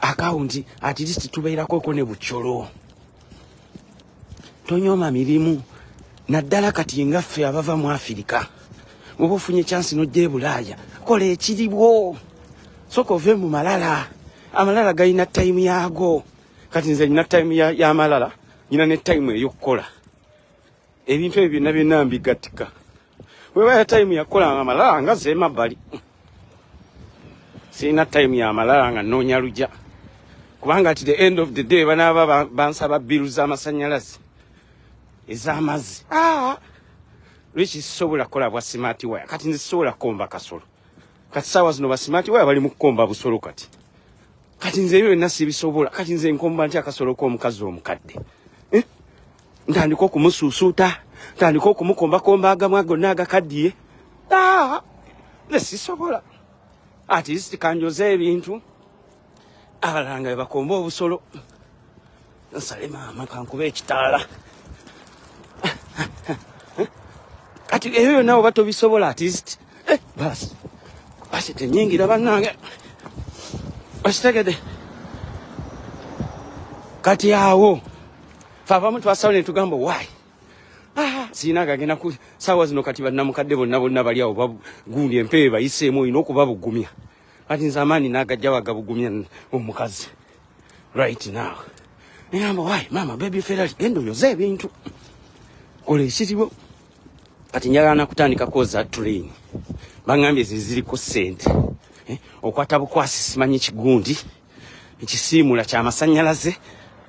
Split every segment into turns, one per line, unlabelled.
akawunti at least tubeerako ko ne bucholo tonyoma mirimu naddala kati ngaffe abava mu Afrika bwoba ofunye chance n'ojja Bulaaya kola ekiriwo soko ove mu malala amalala galina time yaago kati nze nina time ya malala nina ne time ey'okukola ebintu ebyo byonna byonna mbigatika wewa time yakola amalala nga zeema bali sina time ya malala nga noonya lujja kubanga at the end of the day banaba bansaba biru z'amasanyalazi ez'amazzi Richie sobola kola bwa smart wire kati nzi sobola komba kasolo kati sawa zino ba smart wire bali mu kukomba busolo kati nze ebyo byonna sibisobola kati nze nkomba ntya kasolo k'omukazi omukadde ntandika okumusuusuuta ntandika okumukombakomba agamu gonna agakaddiye nze sisobola at least kanjoza ebintu abalala nga bakomba obusolo nsale maama kankuba ekitaala kati ebyo nawo batobisobola at least basi tenyingira bannange bakitegedde kati awo fe abamu twasawo ne tugamba why siina gagenda ku sawa zino kati bannamukadde bonna bali awo gundi empewe bayiseemu olina okubabugumya kati nze amaani n'agajja wagabugumya omukazi right now negamba why mama baby ferali genda oyoza ebintu kola ekiriwo kati njagala nakutandika koza train bangambye ziriko ssente okwata bukwasi simanyi kigundi ekisiimula ky'amasanyalaze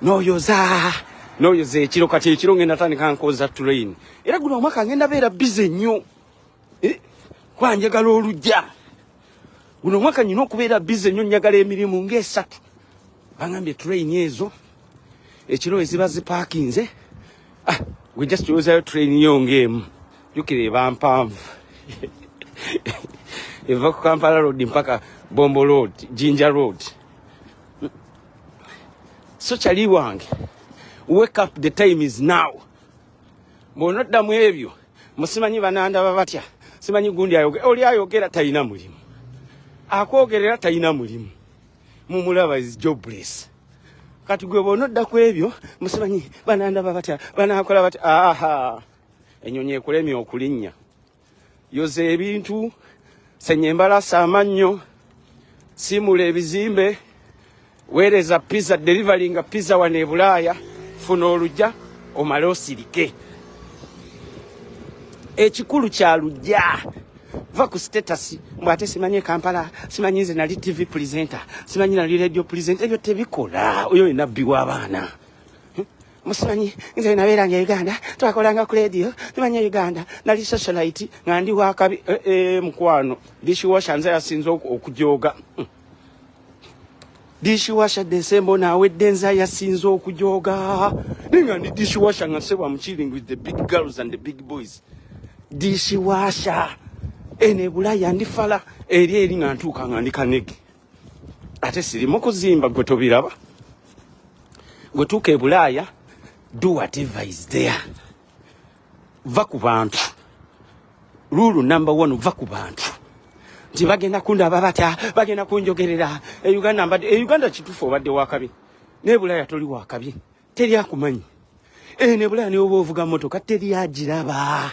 n'oyoza ekiro kati ekiro ngenda tandika nkoza train era guno omwaka ngenda beera bize nnyo kwanjagala olujja guno omwaka nyina okubeera bize nnyo njagala emirimu ng'esatu bangambye train ezo ekiro eziba zipaakinze we just yozayo train yongeemu jukira eba mpanvu eva ku Kampala road mpaka Bombo road Jinja road so chali wange wake up, the time is now. Bonodda mu ebyo musimanyi bananda babatya simanyi gundi oli ayogera talina mulimu akwogerera talina mulimu mumulaba is jobless kati gwe bonodda ku ebyo musimanyi bananda babatya banakola batya enyonyi ekulemye okulinnya yoze ebintu senyembalasa amannyo simula ebizimbe weereza pizza delivering pizza wane Bulaaya funa olujja omale osirike ekikulu kya lujja va ku status mbwate simanyi Kampala simanyi nze nali TV presenter simanyi nali radio presenter ebyo tebikola oyo nabbi w'abaana musimanyi nze nabeeranga Uganda twakolanga ku radio simanyi Uganda nali socialite nga ndi wakabi mukwano dishwasher nze yasinza okujoga dishwasher December nawe denza yasinza okujoga ninga ndi dishwasher nga seba I'm chilling with the big girls and the big boys dishwasher ene Bulaaya ndi fala eri nga ntuuka nga ndi kanege ate sirimo kuzimba gwe tobiraba gwe tuuka Bulaaya do whatever is there va ku bantu rule number 1 va ku bantu nti bagenda kundaba batya bagenda kunjogerera Uganda kitufu obadde wakabi ne Bulaaya toli wakabi teri akumanyi ne Bulaaya ne oba ovuga motoka teri agiraba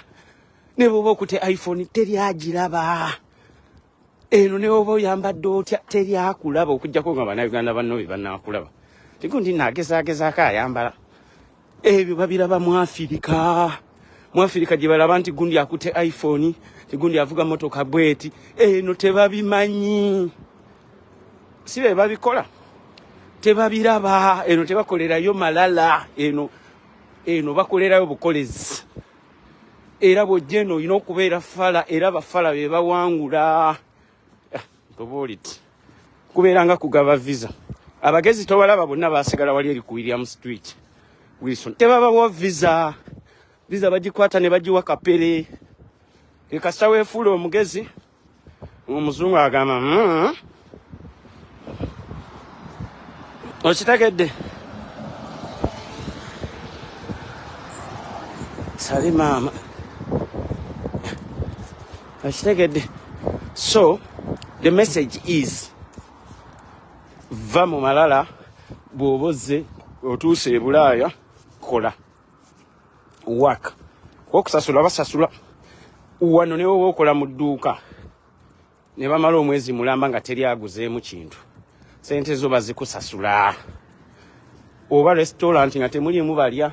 ne oba okute iPhone teri agiraba eno ne oba oyambadde otya teri akulaba okujjako nga bannayuganda banno banakulaba tikundi nagezaako ayambala ebyo babiraba mu Afrika gye balaba nti gundi akute iPhone tigundi avuga motoka bweti eno tebabimanyi sibe babikola tebabiraba eno tebakolerayo malala eno bakolerayo bukolezi era bwojeno olina okubeera fala era bafala be bawangula toboliti kubeeranga kugaba visa abagezi tobalaba bonna basigala wali eri ku William Street Wilson tebabawa visa bagikwata ne bagiwa kapere ekasa weefuula omugezi omuzungu agamba okitegedde sali maama okitegedde so the message is va mu malala bw'oboze otuuse e Bulaaya kola waka okusasula basasula wano ne wowe okola mu dduuka ne bamala omwezi mulamba nga teri aguzeemu kintu sente zo bazikusasula oba restaurant nga temulimu balya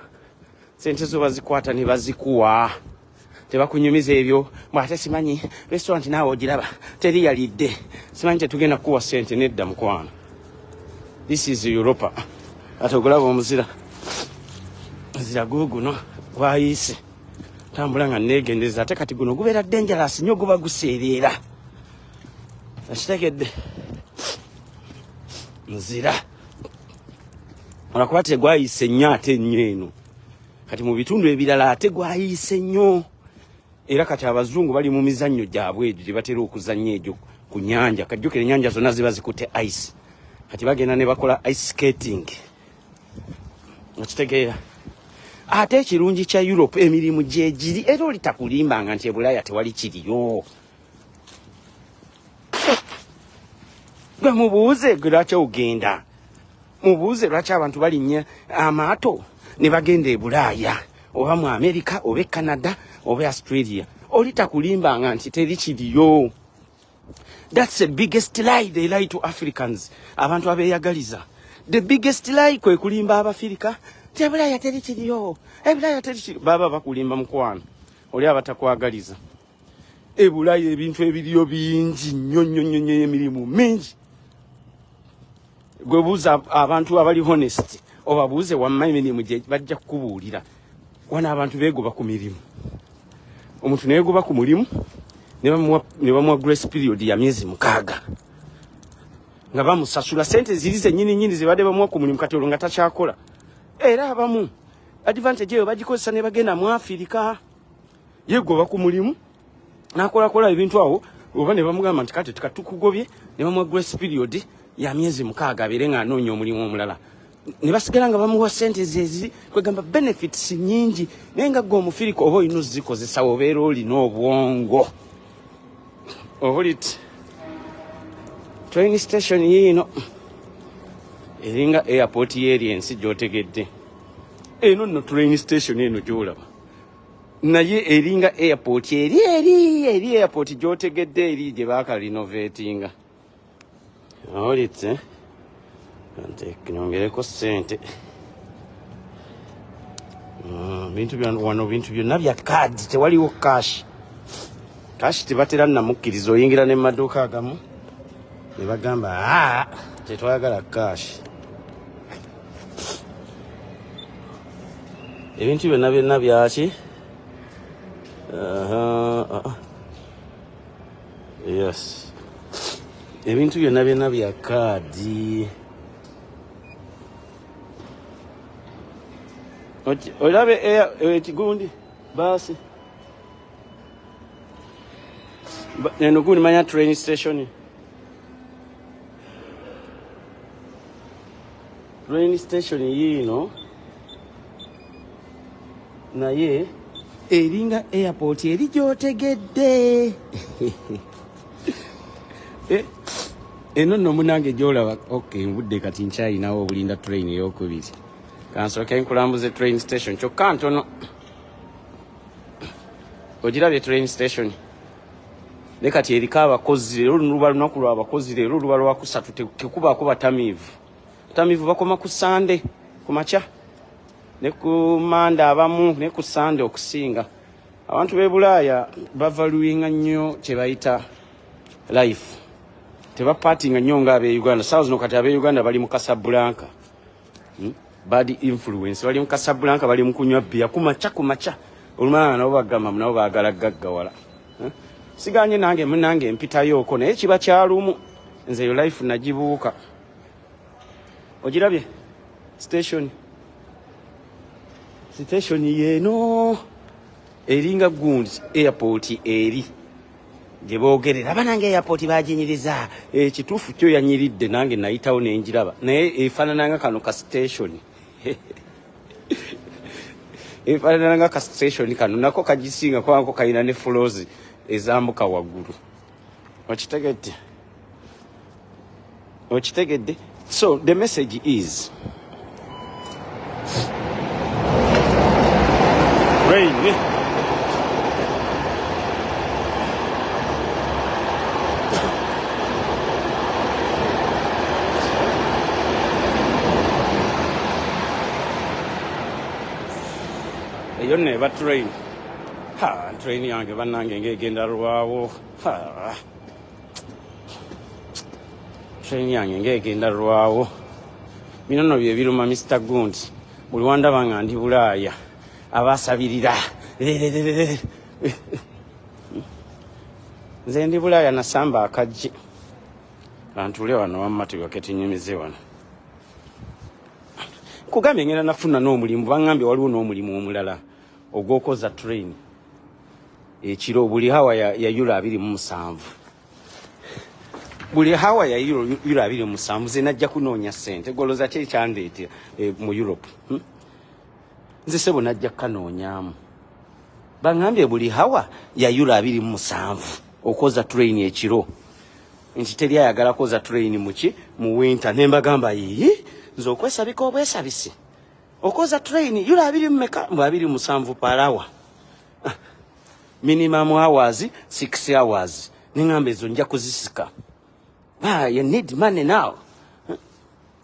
sente zo bazikwata ne bazikuwa tebakunyumiza ebyo mwate simanyi restaurant naawe ogiraba teri yalidde simanyi tetugenda kuwa sente nedda mukwano. This is Europa. Atogolaba omuzira zira guguno waayise tambula nga neegendeza ate kati guno gubeera dangerous nnyo guba guseereera akitegedde nzira olwakuba tegwayise nnyo ate nnyo eno kati mu bitundu ebirala ate gwayise nnyo era kati abazungu bali mu mizannyo gyabwe egyo gye batera okuzannya egyo ku nnyanja kajjukira ennyanja zonna ziba zikutte ice kati bagenda ne bakola ice skating okitegeera ate ekirungi kya Europe emirimu gyegiri era oli takulimbanga nti e Bulaaya tewali kiriyo gwe mubuuze gwe lwaki ogenda mubuuze lwaki abantu balinnya amaato ne bagenda e Bulaaya oba mu America oba e Canada oba Australia oli takulimbanga nti teri kiriyo. That's the biggest lie they lie to Africans. Abantu abeyagaliza. The biggest lie kwe kulimba Abafirika. Te Bulaaya teri kiriyo. E Bulaaya teri kiriyo. Baba bakulimba mukwano. Oli abatakwagaliza. E Bulaaya ebintu ebiriyo bingi nnyo emirimu mingi. Gwe buuza abantu abali honest. Obabuuze wamma emirimu gye bajja kukubuulira. Wana abantu beegoba ku mirimu. Omuntu neegoba ku mulimu. Ne bamuwa grace period ya myezi 6 nga bamusasula sente zirize nyini zibadde bamuwa ku mulimu kati olunga takyakola era abamu advantage eyo bagikozesa ne bagenda mu Afirika yegoba ku mulimu nakola ebintu awo oba ne bamugamba nti kati tukatukugobye ne bamuwa grace period ya myezi 6 abeere nga anoonya omulimu omulala ne basigala nga bamuwa sente zezi kwegamba benefits nyingi naye nga gwe Omufirika oba olina ozikozesa obeera olina obwongo. Obulit train station yino eringa airport yensi gyotegedde eno no train station eno gyolaba naye eringa airport eri airport gyotegedde eri gye baaka renovatinga obulit ante kinyongereko sente bintu byonna bya card tewaliwo cash tebatera namukkiriza oyingira ne maduuka agamu ne bagamba tetwagala cash. Ebintu byonna byaki yes ebintu byonna bya kaadi olabe ekigundi basi neno guni manya train station yino naye eringa airport eri gyotegedde eno nno munange gyolaba okay mbudde kati nkyayinawo obulinda train ey'okubiri kansooke nkulambuze train station kyokka ntono ogirabye train station ne kati eriko abakozi leero luba lunaku lw'abakozi leero luba lwakusatu tekubaako batamiivu bakoma ku Sande ku makya ne ku Mande abamu ne ku Sande okusinga. Abantu b'e Bulaaya bavaluinga nnyo kye bayita life tebapatinga nnyo ng'ab'e Uganda. Saawa zino kati ab'e Uganda bali mu Casablanca bad influence bali mu Casablanca bali mu kunywa bbiya ku makya olumala nabo bagamba nabo baagala gaggawala siganye nange munange mpitayo okwo naye kiba kyalumu nze yo life nagibuuka. Ogirabye station yeno eringa gundi airport eri gye boogerera banange airport baginyiriza ekituufu kyo yanyiridde nange nayitawo nenjiraba naye efaanananga kano ka station efaanananga ka station kano nako kagisinga kwanko kalina ne floors ezambuka waggulu okitegedde So the message is rain. Eyo neba train. Train yange banange ngegenda Lwawo. Train yange ngegenda Lwawo. Binono bye biruma Mr. Gundi. Buli wanda banga ndi Bulaaya. Abasabirira. Nze ndi Bulaaya nasamba akajje. Bantule wano wamatu baketi nyemize wano. Kugambye ngena nafuna n'omulimu bangambye waliwo n'omulimu omulala ogwokoza train ekiro buli hawa ya euro 27 buli hawa ya euro 27 ze najja kunoonya sente goloza kye kyandeete mu Europe nze sebo najja kanoonyamu bangambye buli hawa ya euro 27 okoza train ekiro nti teri ayagala koza train mu winter nembagamba yi nzo okwesabika obwesabisi okoza train euro 27 per hour minimum hours 6 hours ningambe ezo nja kuzisika you need money now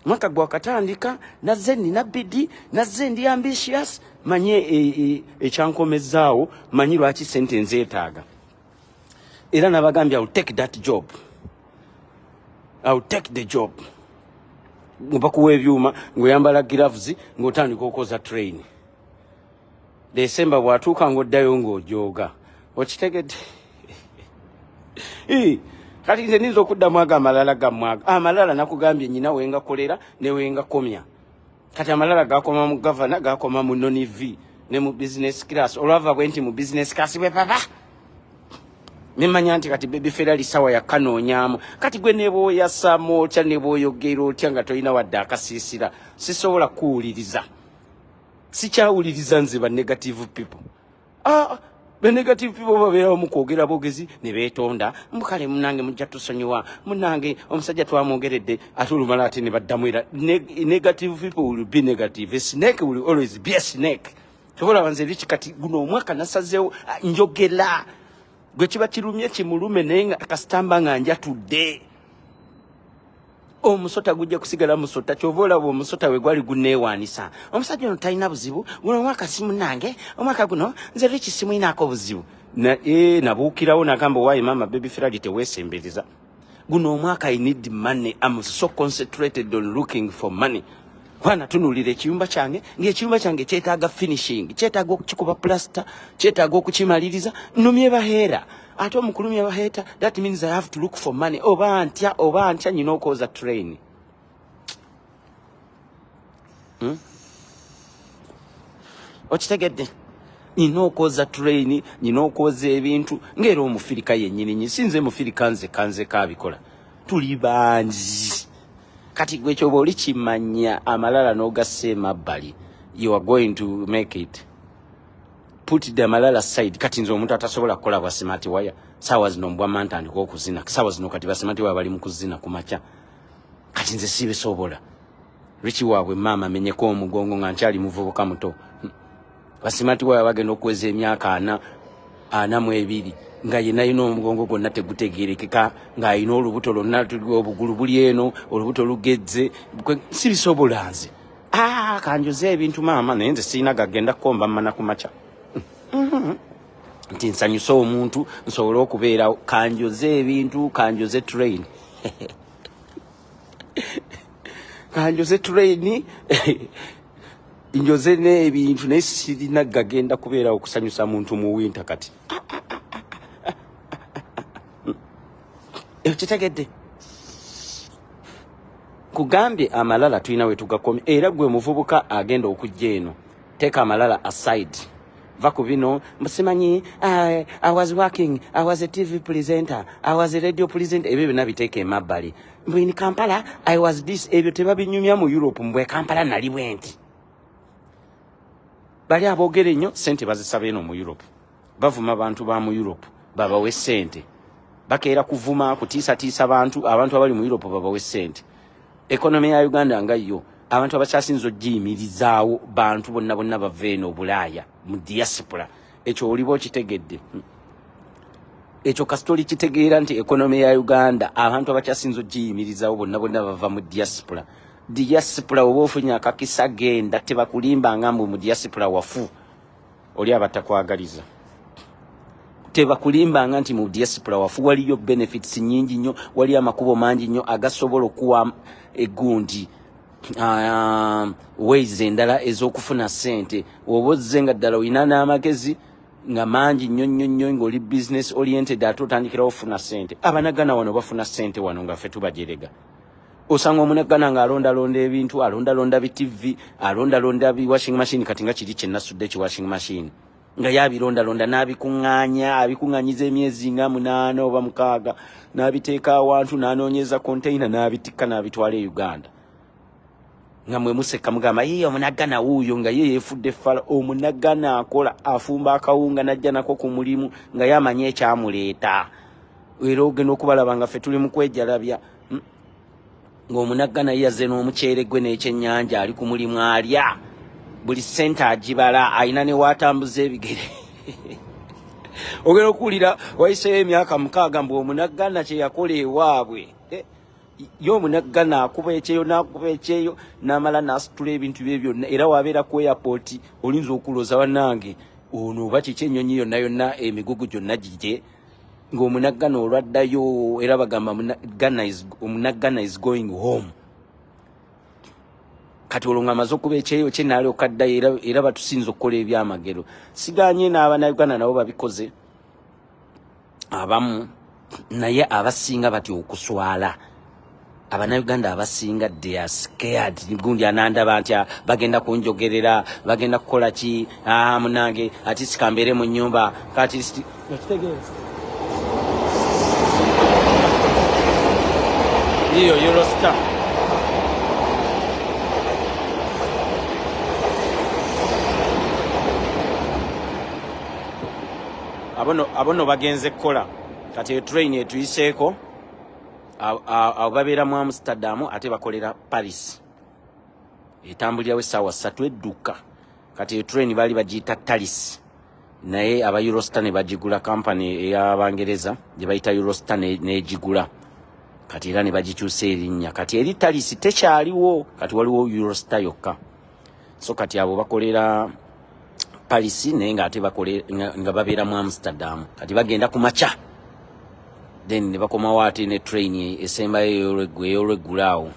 mwaka gwa katandika nazze nina bidi nazze ndi ambitious manye ekyankomezaawo manyi lwaki sente nzeetaaga era nabagambye I'll take that job I'll take the job Mubakuwa ebyuma ngoyambala gloves ngotandika okoza train December bwatuuka ngoddayo ng'ojooga okitegedde kati nze ninza okuddamu aga amalala gammwaga amalala nakugambye nyina wenga kolera ne wenga komya kati amalala gakoma mu governor gakoma mu non-EV ne mu business class olwava bwe nti mu business class bwe papa Nimanya nti kati baby Ferrari sawa ya kanoonyaamu kati gwe nebo ya samo cha nebo yogero otya nga tolina wadde akasiisira sisobola kuwuliriza sikyawuliriza nze ba negative people the negative people babeerawo mu kwogera bogezi ne beetonda mukale munange mujja tusonyiwa munange omusajja twamwogeredde ate olumala ate ne baddamu era negative people will be negative a snake will always be a snake tobola banze Richie kati guno omwaka nasazeewo njogera gwe kiba kirumye kimulume naye nga akasitamba nga njatudde omusota gujja kusigala musota kyova olaba omusota we gwali guneewaanisa omusajja ono talina buzibu guno omwaka simu nange omwaka guno nze Richie simu inaako buzibu nabuukirawo nagamba waayi mama baby Ferrari teweesembereza guno omwaka I need money I'm so concentrated on looking for money Kwana tunulire ekiyumba kyange ng'ekiyumba kyange kyetaaga finishing kyetaaga okukikuba plaster kyetaaga okukimaliriza nnumye baheera ate omukulumya baheeta that means I have to look for money oba ntya nyina okwoza train okitegedde nyina okwoza train nyina okwoza ebintu ng'era omufirika yennyini sinze mufirika nze kanze kaabikola tuli bangi kati gwe kyoba oli kimanya amalala n'ogassa emabbali you are going to make it put the malala side kati nze omuntu atasobola kukola bwa smart wire sawa zino mbwa mantandika okuzina sawa zino kati ba smart wire bali mu kuzina kumacha kati nze sibisobola Richie waabwe mama amenyeko omugongo nga nkyali muvubuka muto ba smart wire bagenda okweza emyaka ana mu ebiri nga yena ino omugongo gonna tegutegerekeka nga ayina olubuto lonna tuli obugulu buli eno olubuto lugezze sibisobola nze kanjoze ebintu mama naye nze sirina gagenda kukomba mmana kumacha nti nsanyusa omuntu nsobola okubeera kanjoze ebintu kanjoze train kanjoze train njoze n'ebintu naye sirina gagenda kubeera okusanyusa muntu mu winter kati ekitegedde kugambye amalala tulina we tugakomye era gwe muvubuka agenda okujja eno teeka amalala aside va ku bino mbusimanyi I was working I was a TV presenter I was a radio presenter ebyo byonna biteeka emabbali mbwini Kampala I was this ebyo tebabinyumya mu Europe mbwe Kampala nali bwenti bali aboogera ennyo sente bazisaba eno mu Europe bavuma abantu ba mu Europe babawe sente bakeera kuvuma kutiisatiisa abantu abali mu Europe babawe sente economy ya Uganda nga yo abantu abakyasinza ogiyimirizaawo bantu bonna bonna bava Obulaaya mu diaspora ekyo olibo kitegedde ekyo kasitoli kitegeera nti economy ya Uganda abantu abakyasinza ogiyimirizaawo bonna bonna bava mu diaspora oba ofunye akakisa genda tebakulimba ngambu mu diaspora wafu oli abatakwagaliza tebakulimbanga nti mu diaspora wafu waliyo benefits nyingi nnyo wali amakubo mangi nnyo agasobola okuwa egundi ways endala ez'okufuna sente obozze nga ddala olina n'amagezi nga mangi nnyo ng'oli business oriented ate otandikirawo ofuna sente abanagana wano bafuna sente wano nga ffe tubajerega osanga omunagana nga alondalonda ebintu alondalonda bi-TV alondalonda bi-washing machine kati nga kiri kyennasudde ki-washing machine nga yabirondalonda abikuŋŋanyiza emyezi nga 8 oba 6 n'abiteeka awantu n'anoonyeza container n'abitikka n'abitwala e Uganda nga mwe museka mugamba ye omunagana wuuyo nga ye yeefudde fala omunagana akola afumba akawunga najja nako ku mulimu nga yamanye ekyamuleeta era ogenda okubalaba nga ffe tuli mu kwejalabya ng'omunagana yazze n'omuceere gwe n'ekyennyanja ali ku mulimu alya buli sente agibala ayina ne waatambuza ebigere ogenda okuwulira wayiseyo emyaka 6 mbu omunagana kye yakola ewaabwe yo omunagana akuba ekyeyo n'akuba ekyeyo n'amala n'asitula ebintu bye byonna era wabeera ku airport olinza okuloza wannange ono oba kiki ennyonyi yonna yonna emigugu gyonna gije ng'omunagana olwaddayo era bagamba omunagana is going home kati olwo amaze okuba ekyeyo kye naali okaddayo era batusinza okukola ebyamagero siganye n'abannayuganda nabo babikoze abamu naye abasinga batyo okuswala abannayuganda abasinga they are scared gundi anandaba nti bagenda kunjogerera bagenda kukola ki munange ati sikambeere mu nnyumba kati iyo Eurostar abono bagenze kukola kati train etuyiseeko abo babeera mu Amsterdam ate bakolera Paris etambulirawo essaawa 3 edduka kati train baali bagiyita Thalys naye aba Eurostar ne bagigula company ey'Abangereza gye bayita Eurostar n'egigula kati era ne bagikyusa erinnya kati eri Thalys tekyaliwo kati waliwo Eurostar yokka so kati abo bakolera Paris naye nga ate nga babeera mu Amsterdam kati bagenda ku makya then ne bakomawo ate ne train esembayo ey'olweggulaawo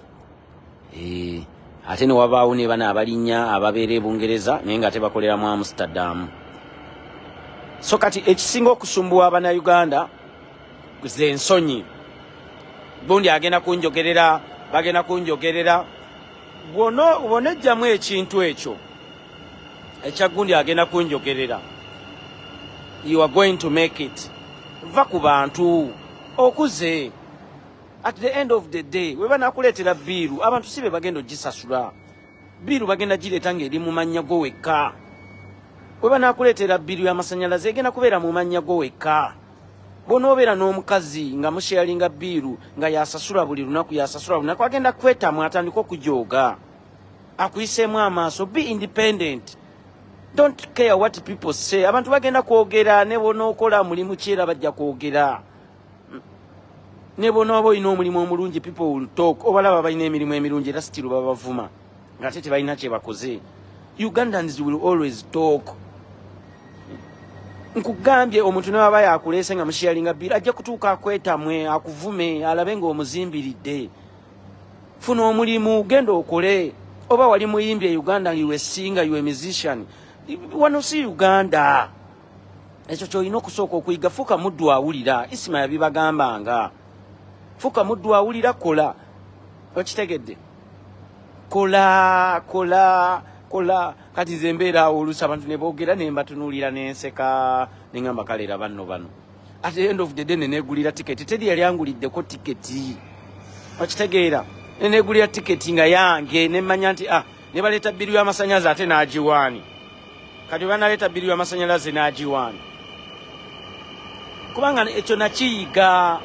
ate ne wabaawo ne bana abalinnya ababeera e Bungereza naye nga ate bakolera mu Amsterdam so kati ekisinga okusumbuwa Abannayuganda ze ensonyi gundi agenda kunjogerera bagenda kunjogerera bw'onejjamu ekintu ekyo ekya gundi agenda kunjogerera you are going to make it va ku bantu okuze at the end of the day weba nakuleetera biiru abantu sibe bagenda ogisasula biiru bagenda gireeta ng'eri mu mannya go wekka weba nakuleetera biiru y'amasannyalaze egenda kubeera mu mannya go wekka bw'onoobeera n'omukazi nga musharinga biiru nga yasasula buli lunaku agenda kwetamu atandika okujooga akuyiseemu amaaso be independent don't care what people say abantu bagenda kwogera ne bonookola mulimu kyera bajja kwogera ne bonooba olina omulimu omulungi people will talk obalaba balina emirimu emirungi era sitiru babavuma nga ate tebalina kye bakoze Ugandans will always talk nkugambye omuntu n'aba yakuleese nga musharinga biiru ajja kutuuka akwetamwe akuvume alabe ng'omuzimbiridde funa omulimu genda okole oba wali muyimbi e Uganda you a singer you a musician wano si Uganda ekyo kyolina okusooka okuyiga fuuka muddu awulira Isima yabibagambanga fuuka muddu awulira kola okitegedde kola kati nze mbeera oluusi abantu ne boogera ne mbatunuulira n'enseka ne ngamba kaleera bano at the end of the day ne neegulira tiketi teri yali anguliddeko tiketi okitegeera ne neegulira tiketi nga yange ne mmanya nti ne baleeta biiru y'amasannyalaze ate n'agiwaani kati banaleeta biiru y'amasannyalaze n'agiwaani kubanga ekyo nakiyiga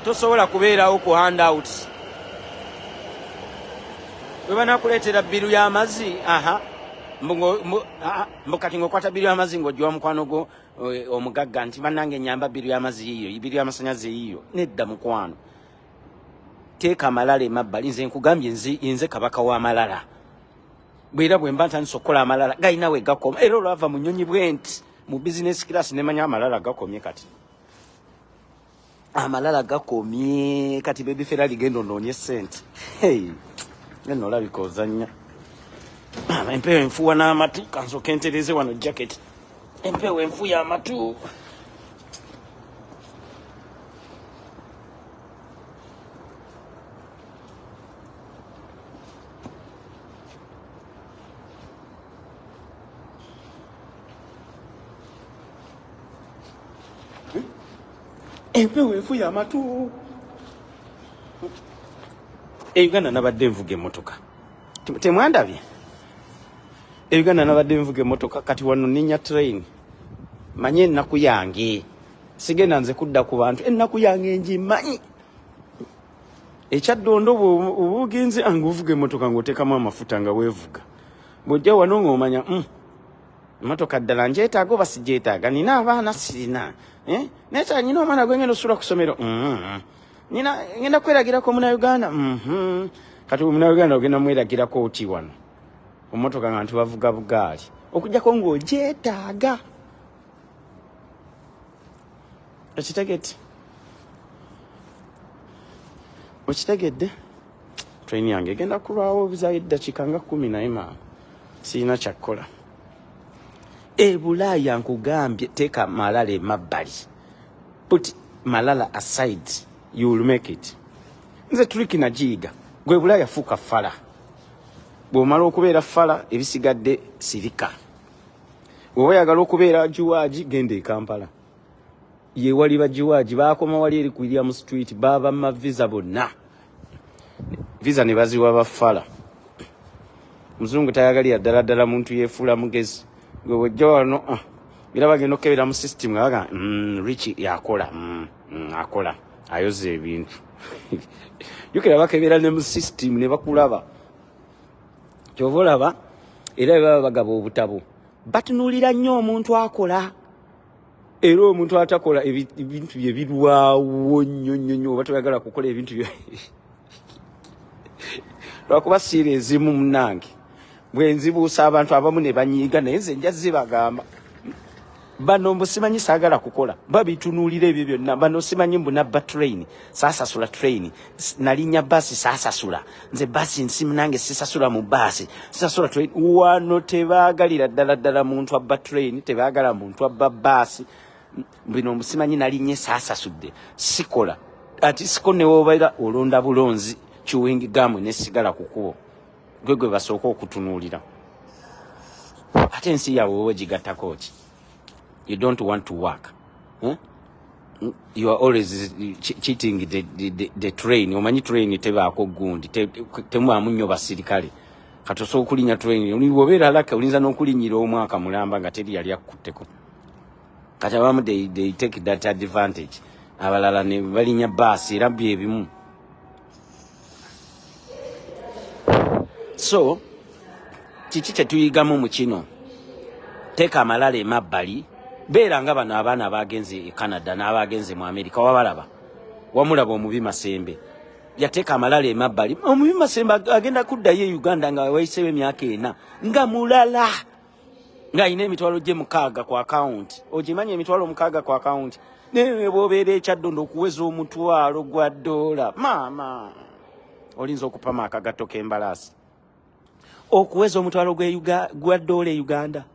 tosobola kubeerawo ku handout bwe banakuleetera biru y'amazzi mbukati ng'okwata biru y'amazzi ng'ojja mukwano gwo omugagga nti bannange nyamba biru y'amazzi yiyo biru y'amasanyazi yiyo nedda mukwano teeka amalala emabbali nze nkugambye nze kabaka w'amalala bwera bwe mba ntandise okukola amalala galina we gakoma era olwava mu nnyonyi bwe nti mu business class nemanya amalala gakomye kati amalala gakomye kati bebifera ligendo noonye sente neno olabika ozannya empewo enfuwa n'amatu kansoka entereze wano jacket empewo enfuya amatu empewo enfuya amatu Uganda nabadde nvuga emmotoka temwandabye Uganda nabadde nvuga emmotoka kati wano ninya train manye ennaku yange sigenda nze kudda ku bantu ennaku yange ngimanyi ekyaddondo obugenzi anguvuga emmotoka ng'oteekamu amafuta nga weevuga bw'ojja wano ng'omanya emmotoka ddala njeetaaga oba sijeetaaga nina abaana sirina neta nyina omwana gwe ngenda osula ku ssomero ngenda kweragirako Munnayuganda kati Munnayuganda ogenda mweragirako oti wano omotoka nga ntibavuga bugaali okujjako ng'ogyetaaga okitegedde train yange egenda kulwawo obuzaayo eddakiika nga 14 maama sirina kyakkola Bulaaya nkugambye teeka malala emabbali put malala aside you will make it nze tuliki nagiyiga gwe Bulaaya fuuka fala bw'omala okubeera fala ebisigadde sirika bw'oba oyagala okubeera Juwaagi genda e Kampala ye wali bajiwaagi baakoma wali eri ku William Street baba maviza bonna visa ne baziwa bafala muzungu tayagalira ddala muntu yeefuula mugezi gwe wajja wano era bagenda okukebera mu system nga baga Richie yakola akola ayoza ebintu yukira bakebera ne mu system ne bakulaba kyova olaba era baba bagaba obutabo batunuulira nnyo omuntu akola era omuntu atakola ebintu bye birwawo nnyo oba toyagala kukola ebintu bye lwakuba siira ezimu munnange bwe nzibuusa abantu abamu ne banyiiga naye nze nja zibagamba bano mbu simanyi saagala kukola babitunuulira ebyo byonna bano simanyi mbu nabba train saasasula train nalinnya baasi saasasula nze baasi nsimu nange sisasula mu baasi sisasula train wano tebaagalira ddala muntu abba train tebaagala muntu abba baasi bino musimanyi nalinnye saasasudde sikola ati siko ne wobeera olonda bulonzi chewing gum ne sigala kukubo gwe basooka okutunuulira ate ensi yaabwe wegigattako ki you don't want to work you are always cheating the train omanyi train tebaako gundi temwamu nnyo basirikale kati osobola okulinnya train obeera laka olinza n'okulinnyira omwaka mulamba nga teri yali akutteko kati abamu they take that advantage abalala ne balinnya baasi era byebimu so kiki kyetuyigamu mu kino teeka amalala emabbali beera nga bano abaana abagenze e Canada n'abagenze mu America wabalaba wamulaba omubi Masembe yateeka amalala emabbali omubi Masembe agenda kuddayo e Uganda nga wayiseewo emyaka 4 nga mulala ng'ayina emitwalo gye 6 ku account ogimanya emitwalo 6 ku account naye bw'obeera ekyaddondo okuweza omutwalo gwa $, maama olinza okupama akagatto k'embalaasi okuweza omutwalo gwa $, e Uganda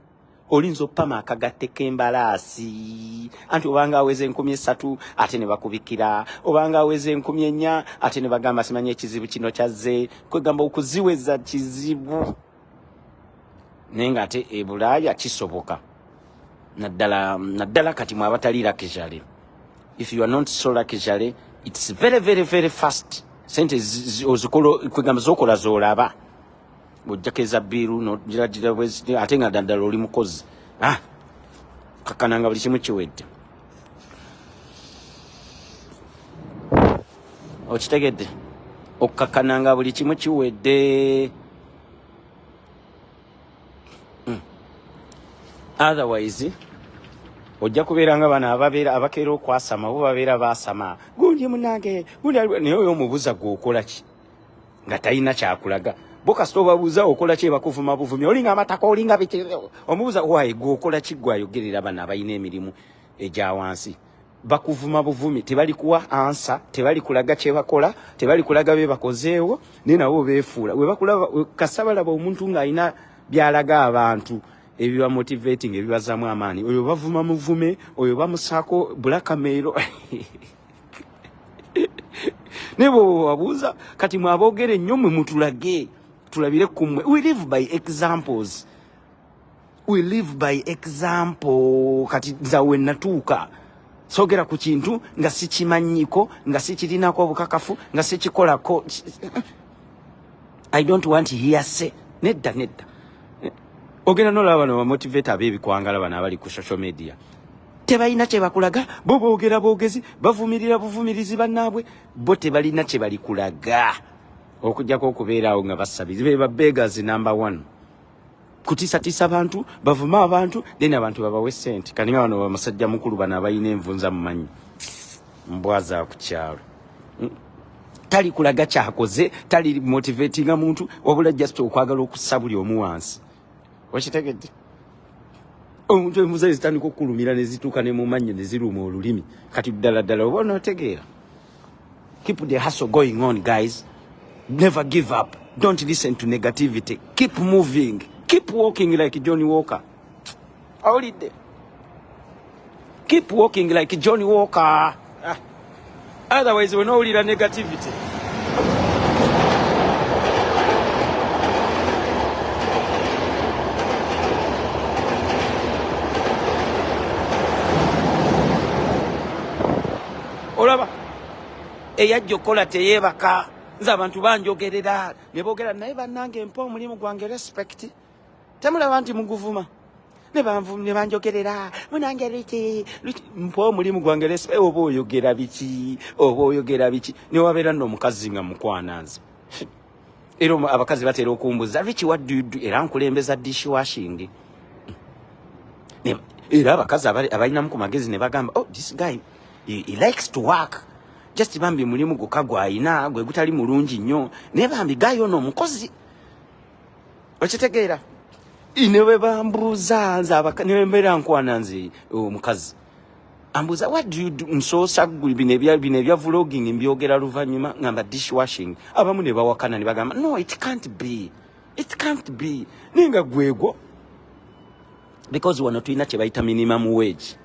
olinza opama akagatte k'embalaasi anti obanga aweze 3,000 ate ne bakubikira obanga aweze 4,000 ate ne bagamba simanyi ekizibu kino kyazze kwegamba okuziweza kizibu naye ng'ate e Bulaaya kisoboka naddala kati mwe abatali luxury if you are not so luxury it's very fast sente kwegamba zokola zoolaba bw'ojjakeza biiru n'ogiragira ate nga ddala oli mukozi kakananga buli kimu kiwedde okitegedde okkakananga buli kimu kiwedde. Otherwise ojja kubeera nga bano abakeera okwasama bo babeera basama gundi munange naye oyo omubuuza gweokola ki nga talina kyakulaga bo kasita obabuuza okola ki bakuvuma buvumi olinga amataka olinga biki omubuuza wayi gweokola ki gwayogerera bano abalina emirimu egya wansi bakuvuma buvumi tebali kuwa ansa tebali kulaga kyebakola tebali kulaga bebakozeewo naye nabo beefuula webakulaba kasita balaba omuntu ng'alina byalaga abantu ebiba motivating ebibazaamu amaani oyo bavuma muvume oyo bamusaako blackmail nebo wabuuza kati mwabogere nnyo mwe mutulage tulabire kumwe. We live by examples. We live by example. Kati nzawe natuuka sogera ku kintu nga sikimanyiko nga sikirinako obukakafu nga sikikolako. I don't want to hear say nedda ogenda nolaba bano bamotivate abeebikwangala bano abali ku social media tebalina kye bakulaga bo boogera boogezi bavumirira buvumirizi bannaabwe bo tebalina kye bali kulaga okujjako okubeeraawo nga basabizi be beggars number 1 kutiisatiisa abantu bavuma abantu then abantu babawe ssente kaninga bano bamusajja mukulu bano abalina envunza mu manyi mbwaza ku kyalo tali kulaga kyakoze tali motivatinga muntu wabula just okwagala okussa buli omu wansi. Wakitegedde omuntu emuze zitandika okulumira ne zituuka ne mu mannyo ne ziruma olulimi kati ddala obona otegeera. Keep the hustle going on, guys. Never give up. Don't listen to negativity. Keep moving. Keep walking like Johnny Walker. Awulidde. Keep walking like Johnny Walker. Otherwise we know the negativity. Olaba eyajja okola teyeebaka nze abantu banjogerera ne boogera naye bannange mpa omulimu gwange respect temulaba nti muguvuma ne banjogerera munange Richie mpa omulimu gwange respect oba oyogera biki ne wabeera nno omukazi nga mukwana nze era abakazi batera okumbuza Richie what do you do era nkulembeza dishwashing era abakazi abalinamu ku magezi ne bagamba oh this guy he likes to work just bambi mulimu gukagwa ina gwe gutali mulungi nnyo ne bambi gayo no mukozi okitegeera inewe bambuza nza ne mbera nkwana nzi omukazi ambuza what do you do nsosa bine bya vlogging mbyogera luvanyuma ngamba dishwashing abamu ne bawakana ne bagamba no it can't be ninga gwego because wano tuina kye bayita minimum wage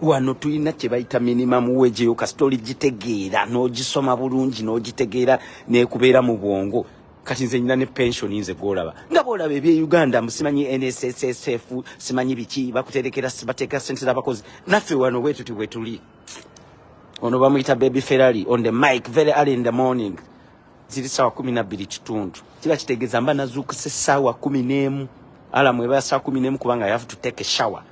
wano tuina kye bayita minimum wage yo kastori gitegeera n'ogisoma bulungi n'ogitegeera n'ekubeera mu bwongo kati nze nyina ne pension nze golaba nga bolaba ebye Uganda musimanyi NSSF simanyi biki bakuterekera sibateeka sente z'abakozi naffe wano bwe tuli ono bamuyita baby Ferrari on the mic very early in the morning ziri sawa 12 kitundu kiba kitegeeza mba nazuukuse sawa 11 alamu eba sawa 11 kubanga I have to take a shower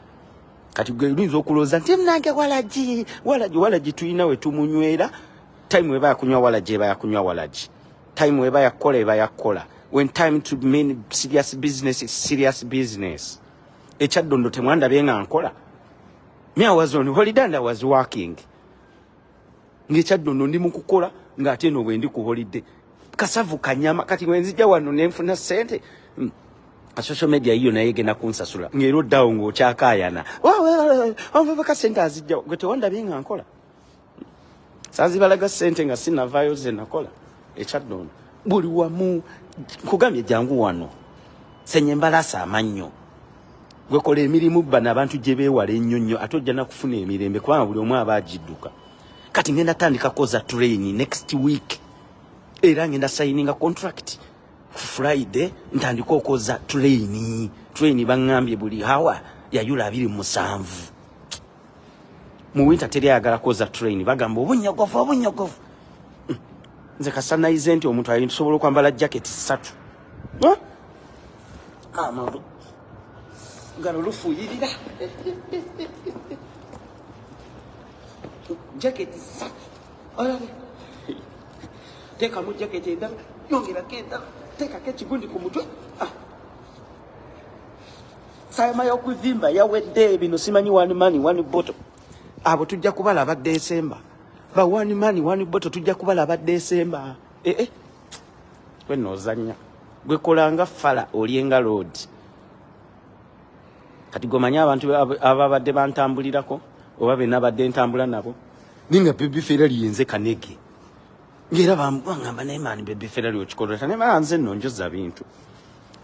kati gwe ulinzo okuloza nti mnange walaji tuina we tumunywera time weba yakunywa walaji eba yakunywa walaji time weba yakola eba yakola when time to mean serious business is serious business echaddondo temwanda benga nkola me I was on holiday and I was working ngechaddondo ndi mukukola ngate no bwe ndi ku holiday kasavu kanyama kati wenzija wano nenfuna sente social media hiyo na yege na kunsasula ngero dawo ngo kyakayana omubaka sente azijja gwete wanda binga nkola sazi balaga sente nga sina vayo ze nakola echaddondo buli wamu kugambye jangu wano senye mbalasa amanyo gwe kola emirimu bana abantu gye beewala ennyonnyo atojja na kufuna emirembe kubanga buli omu abagidduka kati ngenda tandika koza training next week era ngenda signing a contract Friday ntandika okoza training bangambye buli hawa yayula 27 mu winter teri agala koza training bagamba obunyogovu nze kasanayize nti omuntu ayinsobola kwambala jacket 3 mabu ngalo lufuyirira jacket 3 teka mu jacket endala yongerako endala tekako ekigundi ku mutwe. Sayama y'okuvimba yawedde bino simanyi one money one bottle. Abo tujja kubalaba December. Ba one money one bottle tujja kubalaba December. Gwe nozanya gwe kolanga fala olienga road. Kati gomanya abantu ababadde bantambulirako oba bena badde ntambula nabo ninga baby Ferrari yenze kanege ngera bangamba naye mani baby Ferrari okikolera ne manze nonjoza bintu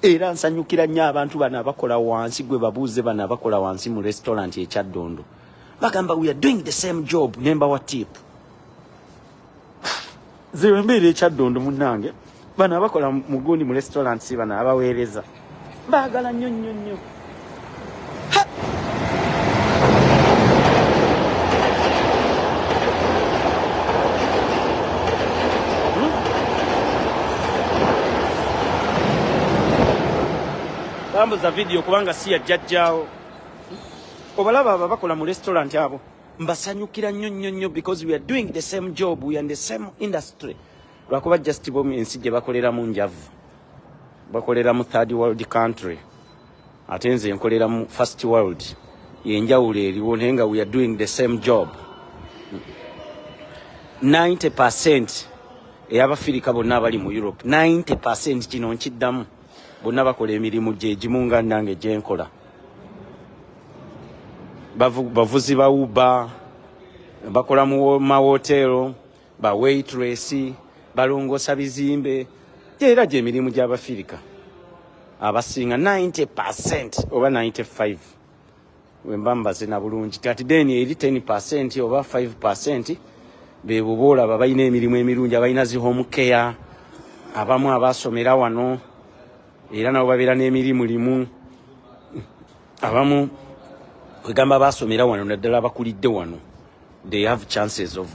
era nsanyukira nnyo abantu bana abakola wansi gwe babuuze bana abakola wansi mu restaurant e Kyaddondo bagamba we are doing the same job nemba wa tip zewe mbere e Kyaddondo munange bana abakola mu gundi mu restaurant si bana abaweereza baagala nnyo nnyo nnyo. Za video kubanga si ya jajjao obalaba bakola mu restaurant abo mbasanyukira nnyo because we are doing the same job, we are in the same industry. Lwakuba just bomb ensi gye bakolera mu njavu bakolera mu third world country atenze nkolera mu first world yenjawulo eriwo nenga we are doing the same job. 90% ey'Abafirika bonna abali mu Europe 90% kino nkiddamu bonna bakola emirimu gyegimu nange gyenkola. Bavuzi ba Uber bakola mu mahotelo ba waitress balongosa bizimbe era gy'emirimu gy'Abafirika abasinga 90% oba 95 wembambaze na bulungi kati deni eri 10% oba 5% bebubola babayina emirimu emirungi abayina zi home care abamu abasomera wano era nabo babeera n'emirimu limu abamu kwegamba basomera wano naddala bakulidde wano they have chances of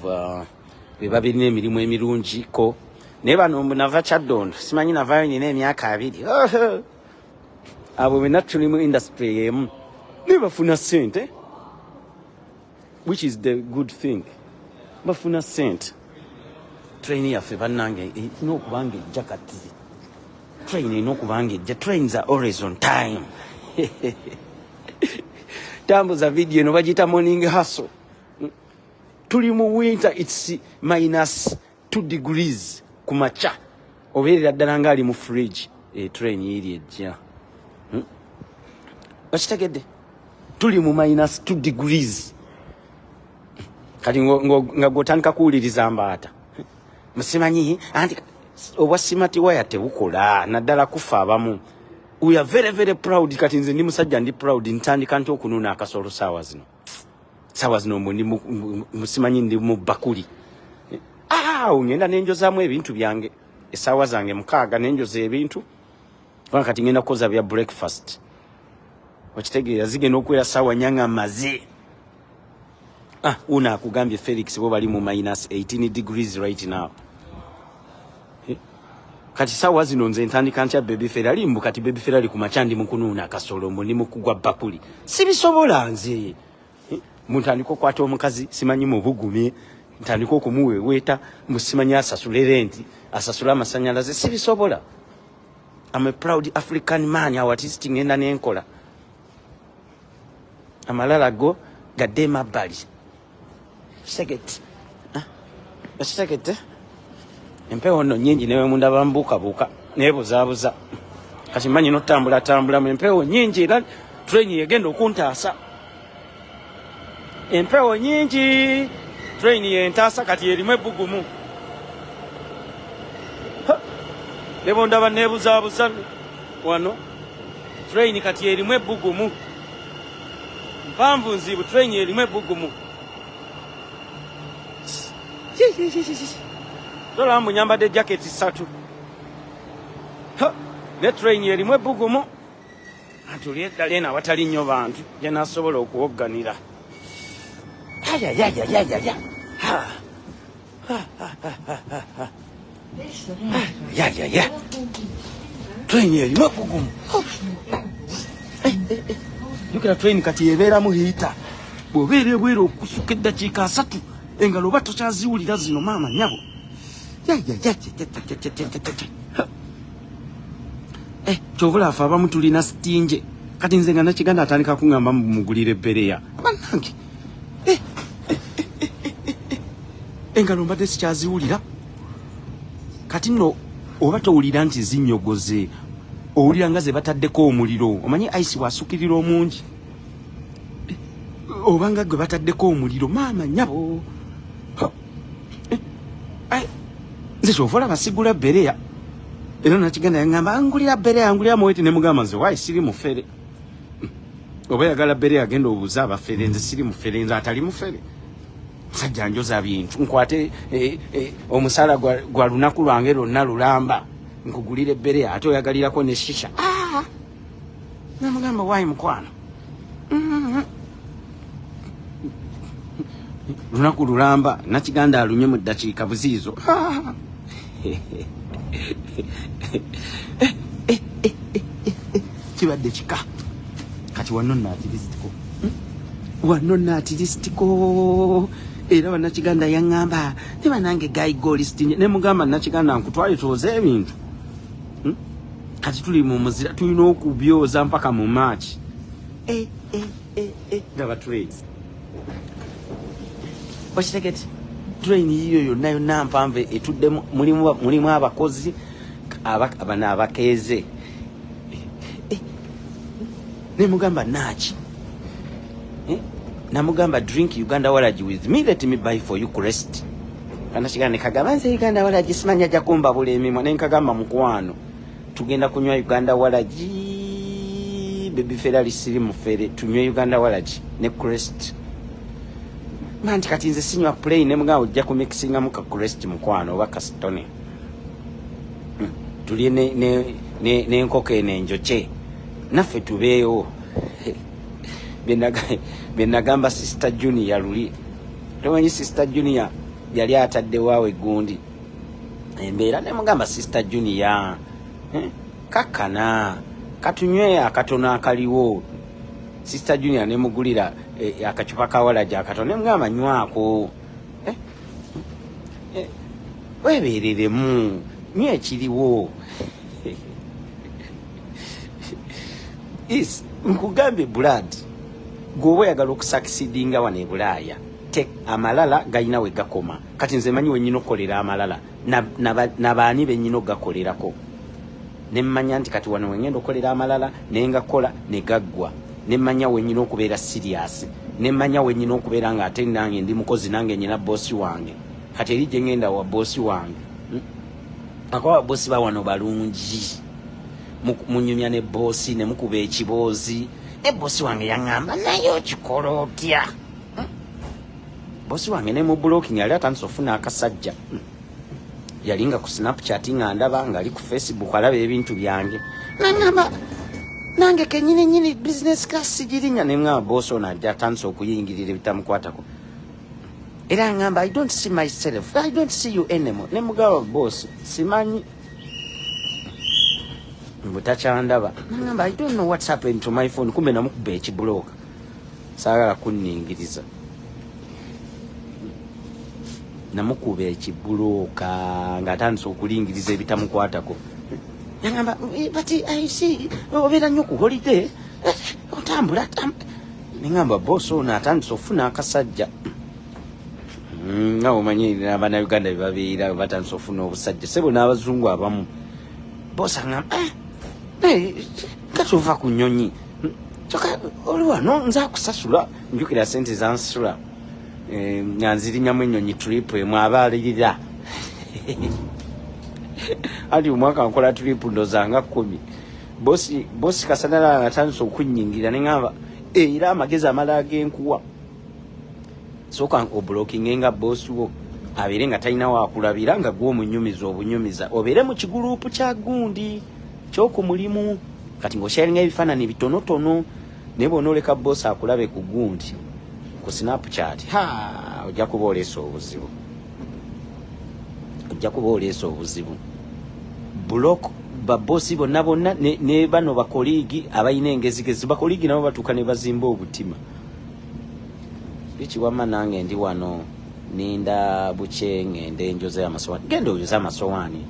bebabirina emirimu emirungi ko naye bano nava Kyaddondo simanyi navayo nyina emyaka 2 abo bena tuli mu industry yemu nebafuna sente which is the good thing bafuna sente. Train yaffe bannange n'okubanga jakati train n'okubanga ejja trains are always on time. Tambuza video no bagita morning hustle. Tuli mu winter it's -2 degrees kumacha oberera ddala ngali mu fridge train iri ejja bakitegedde tuli mu -2 degrees kati nga gotandika kuwuliriza mbaata musimanyi anti obwasimati waya tebukola naddala kufa abamu. We are very very proud kati nze ndi musajja ndi proud ntandika nti okununa akasolo sawa zino ndi musimanyi ndi mu bakuli ngenda nenjozaamu ebintu byange esaawa zange 6 nenjoza ebintu kati ngenda kukoza bya breakfast okitegeera zigenda okwera saawa nyanga maze una akugambye Felix bo bali mu -18 degrees right now. Kati sawa zino nze ntandika ntya baby Ferrari kati baby Ferrari kumachandi mukununa akasolo ndi mukugwa bakuli sibisobola nze muntandika okwata omukazi simanyi mu bugumye ntandika okumuweweeta musimanyi asasule renti asasula amasanyalaze sibisobola. I'm a proud African man artist ngenda nenkola amalala go gadema bali segeti segeti empewo nno nyingi newe munda bambuka nebuzaabuza kati manyi notambula mu empewo nyingi era train yegenda okuntaasa empewo nyingi train yentaasa kati erimu ebbugumu nebo ndaba nebuzaabuza wano train kati erimu ebbugumu mpanvu nzibu train erimu ebbugumu dola munyambadde jacket 3 ne train erimu ebbugumu atuli eddalena watali nnyo bantu gye nasobola okuwogganira train erimu ebbugumu yukira train kati ebeeramu hiita bw'obeera ebwera okusuka eddakiika 3 engalo oba tokyaziwulira zino maama nyabo Kyovula afa abamu tulina sitinje kati nze nga nakiganda atandika kuŋŋamba mugulire bbereya bannange engalo mbadde sikyaziwulira kati nno oba towulira nti zinyogoze owulira nga ze bataddeko omuliro omanyi ayisi wasukirira omungi obanga gwe bataddeko omuliro maama nyabo nze kyovola basigula bbereya era nakiganda yaŋŋamba angulira bbereya angulira muwete ne mugamba nze waayi siri mufere oba yagala bbereya agenda obuuza abafere nze siri mufere nze atali mufere musajja njoza bintu nkwate omusala gwa lunaku lwange lwonna lulamba nkugulira bbereya ate oyagalirako ne shisha namugamba waayi mukwano lunaku lulamba nakiganda alunye mu ddakiika buziizo kibadde kika kati wano naatirisitiko era bannakiganda yaŋŋamba ne banange gayigolistinye ne mugamba nakiganda nkutwale twoze ebintu kati tuli mu muzira tulina okubyoza mpaka mu maaki ndaba trades okitegete train yiyo yonna yonna mpanve etudde mulimu abakozi abana abakeeze ne mugamba naaki namugamba drink Uganda Walaji with me, let me buy for you crest kana kiganda kagamba nze Uganda Walaji simanya jakumba bule emimwa ne nkagamba mukwano tugenda kunywa Uganda Walaji baby ferali siri mufere tunywe Uganda Walaji ne crest manti kati nze sinywa plain ne mugamba ojja ku mixinga muka crest mukwano oba kastone tuli ne nkoko enenjoche naffe tubeewo benagamba sister Junior luli tomanyi sister Junior yali atadde waawe gundi embeera ne mugamba sister Junior kakana katunywe akatono akaliwo sister Junior ne mugulira akacupa ka Walaji akatono ne mugamba nywako webereremu nye ekiriwo is nkugambe blood gwowe yagala okusakisidinga wane Bulaaya tek amalala galina we gakoma kati nze manyi wenyino kolera amalala nabaani benyino gakolerako nemmanya nti kati wano wengendo kolera amalala nenga kola ne gaggwa nemmanya wenyino okubeera serious nemmanya wenyino okubeera nga ate nange ndi mukozi nange nyina bosi wange kati eri gye ngenda wa bosi wange akawa bosi ba wano balungi munyumya ne bosi ne mukuba ekiboozi bosi wange yaŋŋamba naye okikola otya bosi wange ne mu blocking yali atandise ofuna akasajja yalinga ku Snapchat nga ndaba nga ali ku Facebook alaba ebintu byange naŋŋamba nange kenyini business class sigirinya ne mwa bosi ono ajja atandise okuyingirira ebitamukwatako era ngamba I don't see myself, I don't see you anymore ne mugaba bosi simanyi butachandaba nangamba I don't know what's happened to my phone kumbe namukuba ekibulooka saagala kunningiriza namukuba ekibulooka ng'atandise okulingiriza ebitamukwatako yangamba but I see obeera nnyo ku holiday otambula nengamba bosi ono atandise ofuna akasajja nga omanyi abannayuganda bebabeera batandise ofuna obusajja sebo n'abazungu abamu bosi angamba kati ova ku nnyonyi kyokka oli wano nze akusasula njukira sente zansasula nga nzirinyamu ennyonyi trip emu abaalirira anti omwaka nkola trip ndozanga 10 bosi kasanala atandise okunnyingira neŋŋamba era amagezi amalala g'enkuwa sooka oblocking nga bosi wo abeere nga talina waakulabira nga gw'omunyumiza obunyumiza obeere mu kiguruupu kya gundi ky'oku mulimu kati ng'osharinga ebifaananyi bitonotono naye bw'onooleka bosi akulabe ku gundi ku Snapchat ojja kuba oleesa obuzibu block babosi bonna ne bano bakoliigi abalina engezigezi bakoliigi nabo batuuka ne bazimba obutima Richie wamma nange ndi wano
ninda buche ngende njoza amasowani genda oyoza amasowani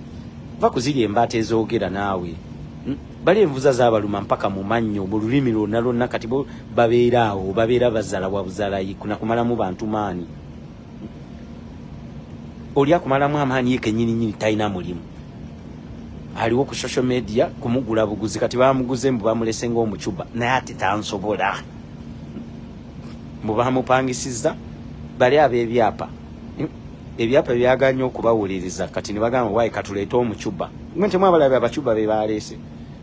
va kuziri embate ezoogera naawe bali envuza z'abaluma mpaka mu mannyo mu lulimi lwonna kati bo babeeraawo babeera bazala wabuzala kuna kumalamu bantu maani oli akumalamu amaani ye kennyini talina mulimu aliwo ku social media kumugula buguzi kati bamuguze mbu bamulese ng'omucuba naye ate tansobola mbu bamupangisiza bali ab'ebyapa ebyapa byaganya okubawuliriza kati ne bagamba waayi katuleeta omucuba mwente mwabalabe abacuba be baleese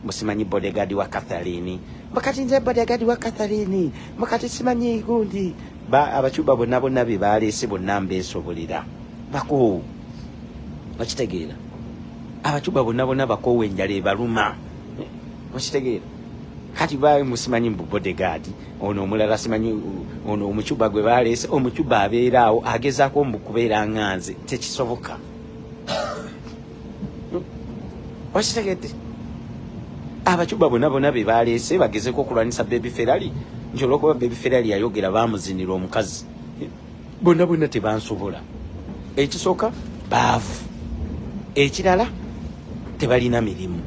musimanyi bodyguard wa Catherine bakati nze bodyguard wa Catherine bakati simanyi gundi abacuba bonna be baleese bonna mbeesobolera bako bakitegeera abacuba bonna bakowe enjala ebaluma bakitegeera kati bae musimanyi mbu bodyguard ono omulala simanyi ono omucuba gwe baleese omucuba abeeraawo agezaako mbu kubeera nganze tekisoboka wakitegedde abacuba bonna be baleese bagezeko okulwanisa Baby Ferrari nti olwokuba Baby Ferrari yayogera bamuzinira omukazi bonna tebansobola ekisooka baavu ekirala tebalina mirimu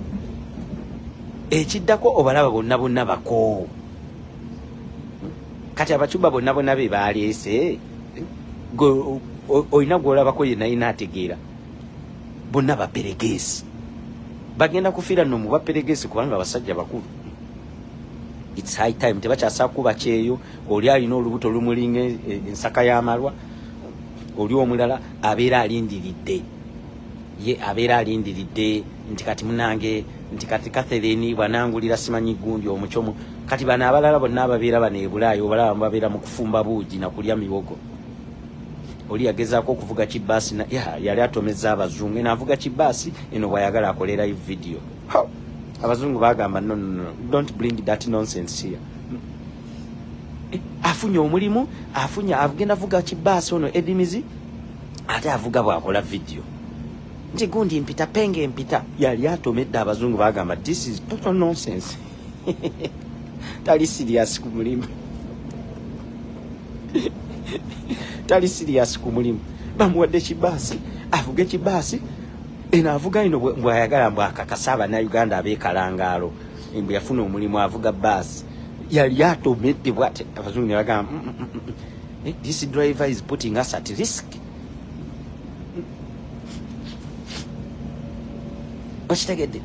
ekiddako obalaba bonna bako kati abacuba bonna be baleese olina gwolabako yenayina ategeera bonna baperegesi bagenda kufiira nno mu baperegesi kubanga abasajja bakulu it's high time tebakyasa kuba kyeyo oli alina olubuto lumulinga ensaka y'amalwa oli omulala abeera alindiridde ye abeera alindiridde nti kati munange nti kati Catherine bwanangulira simanyi gundi omuchomo kati bana abalala bonna ababeera bane ebulayo obalaba babeera mu kufumba buugi na kulya miwogo oli yagezaako okuvuga kibasi na yali atomeza abazungu n'avuga kibasi eno bwayagala akolera live video abazungu bagamba no don't bring that nonsense here afunya omulimu afunya agenda avuga kibasi ono edimizi ate avuga bwakola video nti gundi mpita penge mpita yali atomedde abazungu bagamba this is total nonsense tali serious ku mulimu tali serious ku mulimu bamuwadde kibasi avuge kibasi ena avuga ino bwayagala mbwakakasaba na Uganda abeekalangalo mbu yafuna omulimu avuga basi yali atomedde bwate abazungu ne bagamba this driver is putting us at risk. Ochitegedde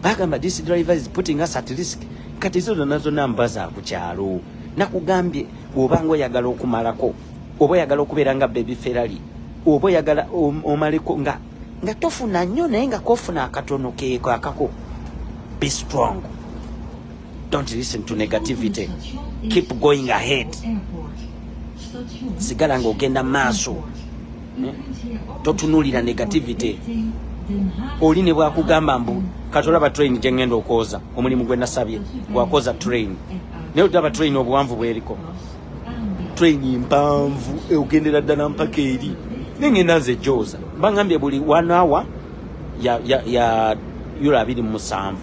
bagamba this driver is putting us at risk kati zo nazo nambaza ku kyalo nakugambye obanga oyagala okumalako oba oyagala okubeera nga Baby Ferrari oba oyagala omaleko nga tofuna nnyo naye nga kofuna akatono keeko akako. Be strong, don't listen to negativity, keep going ahead, sigala nga ogenda maaso, totunulira negativity. Oli ne bwakugamba mbu katolaba train gyengenda okwoza omulimu gwe nasabye gwakoza train naye otaba train obuwanvu bweriko train mpanvu ogendera ddala mpaka eri nengenda nze joza bangambye buli 1 hour ya euro 27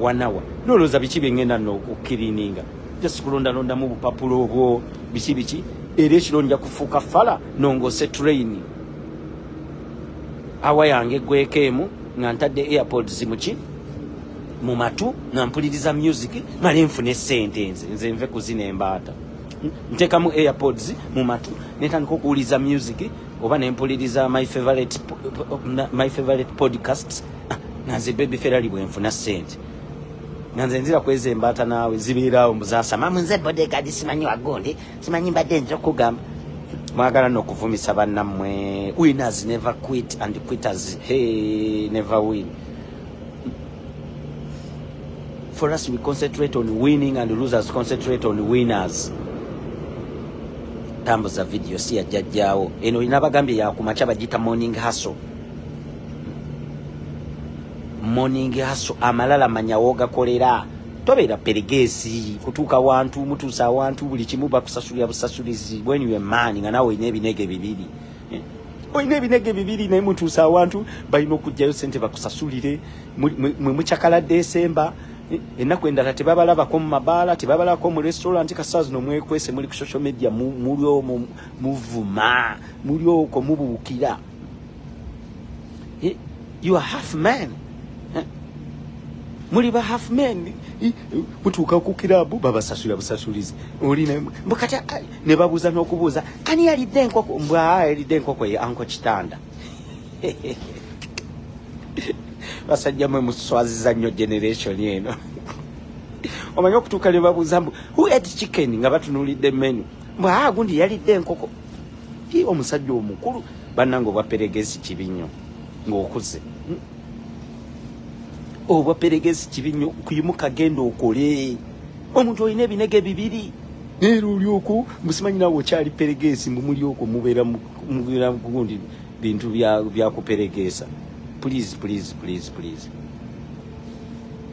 1 hour noloza biki byengenda n'okukirininga just kulondalonda mu bupapulo obwo biki era ekiro nja kufuuka fala nongose train awa yange gwekemu nga ntadde airpods muki mu matu nga mpuliriza music mali nfune sente nze nve kuzina embaata ntekamu airpods mu matu netandika okuwuliza music oba nempuliriza my favorite podcasts nga nze Baby Ferrari bwenfuna sente nga nze nzira kweza embaata naawe zibeeraawo muzasama nze bodyguard simanyi wagonde simanyi mbadde nja okugamba mwagala n'okuvumisa bannammwe. Winners never quit and quitters never win. For us, we concentrate on winning and losers concentrate on winners. Tambuza video si ya jajjaawo eno inabagambye ya kumacha bagita morning hustle. Morning hustle amalala manyawoga kolera tobeera perigesi kutuuka wantu mutuusa wantu buli kimu bakusasulira busasulizi when you are man nga nawe olina ebinege bibiri olina ebinege bibiri naye mutuusa wantu balina okujjayo sente bakusasulire mwe mukyakala Desemba ennaku endala tebabalabako mu mabaala tebabalabako mu restaurant kasaazi nomwekwese muli ku social media muli omwo muvuma muli okwo mubuukira. You are half man. Muli ba half man mutuuka ku kirabu babasasula busasulizi olina mbukata ne babuuza n'okubuuza ani yalidde enkoko mbwa yalidde enkoko ye anko kitanda. Basajja mwe muswaziza nnyo generation eno. Omanyi okutuuka ne babuuza mbu who ate chicken nga batunuulidde menu mbwa gundi yalidde enkoko. Omusajja omukulu bannange obwaperegezi kibi nnyo ng'okuze. Obwaperegezi kibi nnyo kuyimuka genda okole. Omuntu olina ebinege bibiri era oli okwo musimanyi nawe okyali peregezi muli okwo mubeera gundi bintu bya kuperegeza. Please.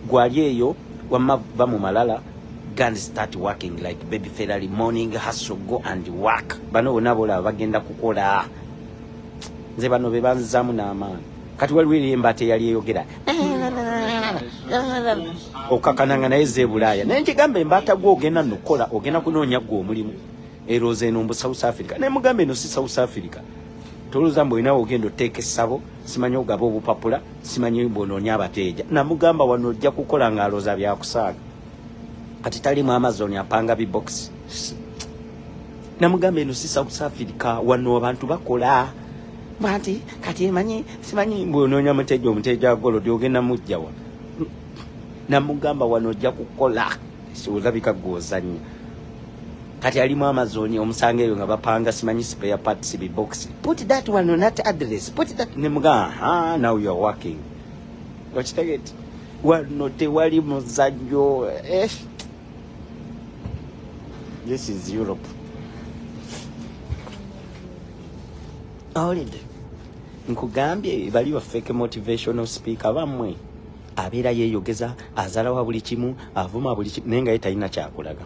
Gwali eyo wamava mu malala and start working like baby Ferrari morning hustle go and work. Bano bonabola bagenda kukola. Nze bano bebanzamu n'amaani. Kati waliwo embate yali eyogera. Okakananga naye zebulaya. Naye nkigambe embata gwo ogenda nokola ogenda kunoonya gwo omulimu. Eroze eno mu South Africa. Naye mugambe eno si South Africa. Toluza mbo inawo ogenda oteeka essabo simanyi ogaba obupapula simanyi bonoonya abateeja. Namugamba wano ojja kukola ng'aloza byakusaaga. Kati tali mu Amazon apanga bibox. Namugamba eno si South Africa wano abantu bakola. Mati kati emanyi simanyi bonoonya omuteeja golodi ogenda mujjawa. Namugamba wano ojja kukola olabika gwozannya. Kati ali mu Amazon omusanga eyo nga bapanga simanyi spare parts bibox. Put that one on that address. Put that nemuga now you are working. Wakitegete wano tewali muzajjo. This is Europe. Already nkugambye bali wa fake motivational speaker bamwe abeera yeeyogeza azalawa buli kimu avuma buli kimu nenga yetalina kyakulaga.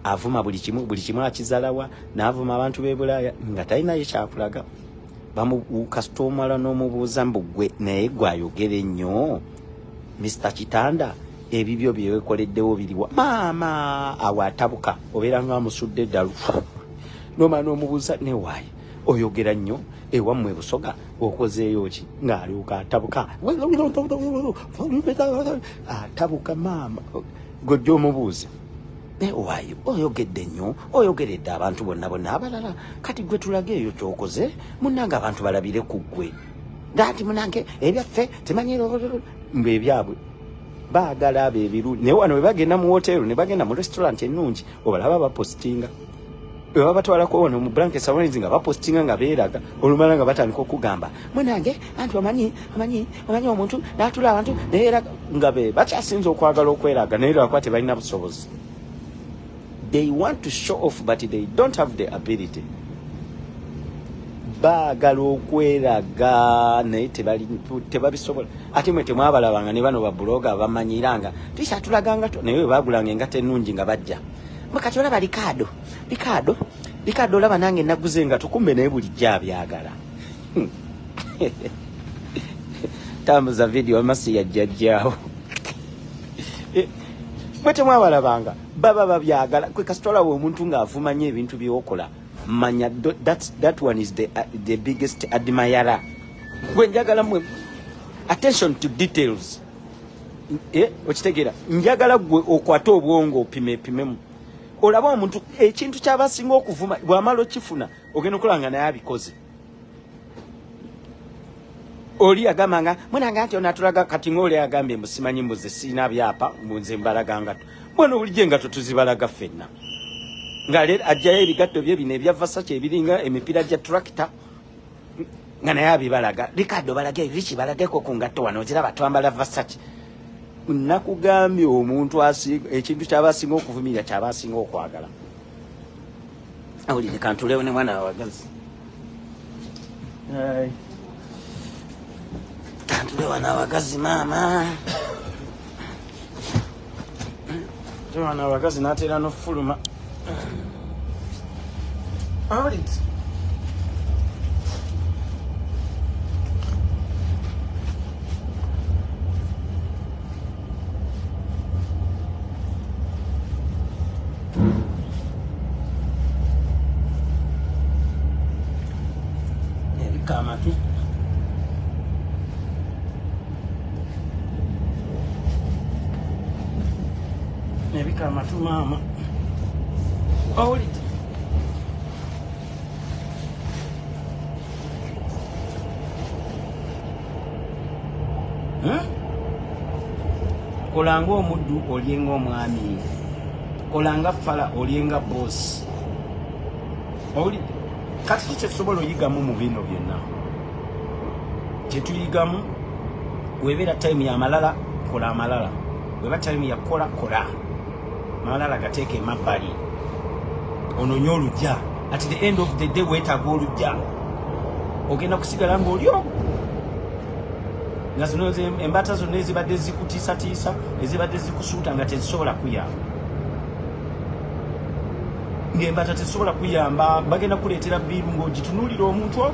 Avuma buli kimu akizalawa n'avuma abantu b'ebulaya nga talina ye kyakulaga. Kastomala n'omubuuza mbu gwe naye gwayogera ennyo Mr. Kitanda ebibyo byewekoleddewo biriwa maama awatabuka obeera ng'amusudde eddalu n'omala n'omubuuza ne waayi oyogera nnyo ewammwe Busoga okozeeyo ki ng'alyoka atabuka atabuka maama gojja omubuuze ne waayi oyogedde nnyo oyogeredde abantu bonna abalala kati gwe tulaga eyo kyokoze munnange abantu balabire ku ggwe ngati munnange ebyaffe temanyiro mbe ebyabwe baagala abo ebiru naye wano bwe bagenda mu hotelu ne bagenda mu restaurant ennungi obalaba bapostinga bwe batwalako wano mu blanket salons nga bapostinga nga beeraga olumala nga batandika okugamba munnange anti omanyi omuntu n'atula abantu neeraga nga be bakyasinza okwagala okweraga naye lwakuba tebalina busobozi. They want to show off but they don't have the ability. Baagala okweraga naye tebabisobola. Ate mwe temwabalabanga ne bano babuloga bamanyiranga tishatulaganga naye bwe bagulanga engato ennungi nga bajja bakati olaba likado olaba nange naguze nga tukumbe naye bulijjo abyagala. Tambuza video amasi yajjajjaawo. Mwe temwabalabanga baba babyagala kwe kasitola wo omuntu ng'avumanya ebintu byokola manya that one is the biggest admirer. Gwe njagala mwe attention to details. Okitegeera njagala gwe okwata obwongo opimemu olaba omuntu ekintu ky'abasinga okuvuma bw'amala okifuna ogenda okulanga naye abikoze. Oli agamanga munanga nti onatulaga kati ng'oli agambye musimanyi mbuze sina byapa mbunze mbalaganga bwana bulijje nga tutuzibalaga ffenna nga ajjayo ebigatto bye bino ebya Versace ebiringa emipira gya tractor nga naye abibalaga Ricardo balage Richie balageko ku ngatto wano ziraba twambala Versace. Nakugambye omuntu ekintu ky'abasinga okuvumira ky'abasinga okwagala. Awulire kantulewo ne mwana wabagazi. Kantulewo n'abagazi maama. Wana abagazi n'ateera n'ofuluma. Awulire.
kama tu mama Olutalo kolanga omuddu olyenga omwami kolanga fala olyenga boss Olutalo kati kye tusobola oyigamu mu bino byonna kye tuyigamu webera time ya malala kola amalala weba time ya kola kola malala gateeke emabbali ononye olujja at the end of the day weetaaga olujja ogenda kusigala ng'olyo nga zino embata zonna ezibadde zikutiisatiisa ezibadde zikusuuta nga tezisobola kuyamba ng'embata tezisobola kuyamba bagenda kuleetera biiru ng'ogitunuulira omuntu ogwo.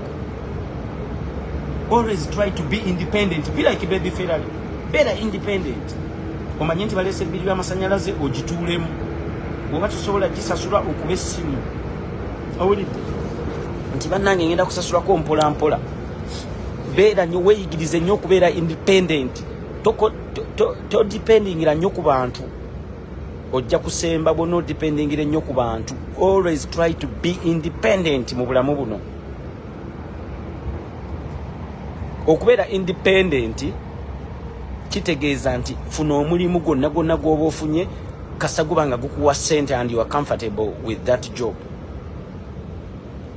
Always try to be independent. Be like baby Ferrari. Better independent. Omanyi nti baleese ebbiri y'amasanyalaze ogituulemu. Bw'oba tosobola gisasula okuba essimu. Owulidde nti bannange ngenda kusasulako mpola mpola. Beera nnyo weeyigirize nnyo okubeera independent. Todependingira nnyo ku bantu. Ojja kusemba bw'ona odependingira nnyo ku bantu. Always try to be independent mu bulamu buno. Okubeera independent kitegeeza nti funa omulimu gwonna gwonna gw'oba ofunye kasaguba nga gukuwa sente and you are comfortable with that job,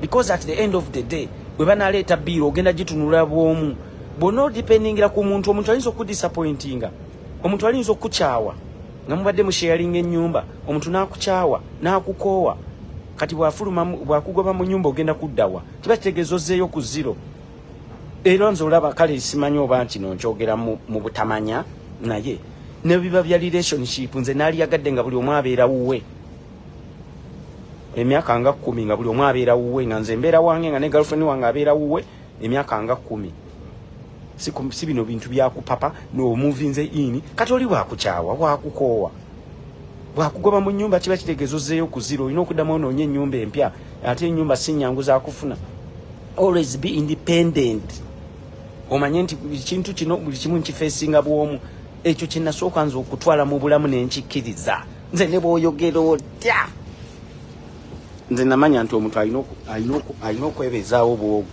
because at the end of the day bwe banaleeta biiro ogenda gitunula bw'omu bw'ona odependingira ku muntu. Omuntu ayinza okudisappointinga, omuntu ayinza okukyawa nga mubadde mu sharing ennyumba, omuntu n'akukyawa n'akukoowa, kati bw'akugoba mu nyumba ogenda kuddawa kiba kitegeeza ozzeeyo ku zero. Era nze olaba kale simanyi oba nti nonkyogera mu butamanya naye ne biba bya relationship nze naaliyagadde nga buli omu abeera wuwe emyaka nga 10 nga buli omu abeera wuwe nga nze mbeera wange nga ne girlfriend wange abeera wuwe emyaka nga 10. Si bino bintu byakupapa n'omuvinze ini kati oli bwakukyawa bwakukoowa bwakugoba mu nyumba kiba kitegeeza ozzeeyo ku zero. Olina okuddamu onoonye ennyumba empya ate ennyumba si nnyangu zaakufuna. Always be independent. Omanye nti kintu kino buli kimu nkifeesinga bw'omu. Ekyo kye nasooka nze okutwala mu bulamu ne nkikkiriza. Nze ne bw'oyogera otya nze namanya nti omuntu alina okwebeezaawo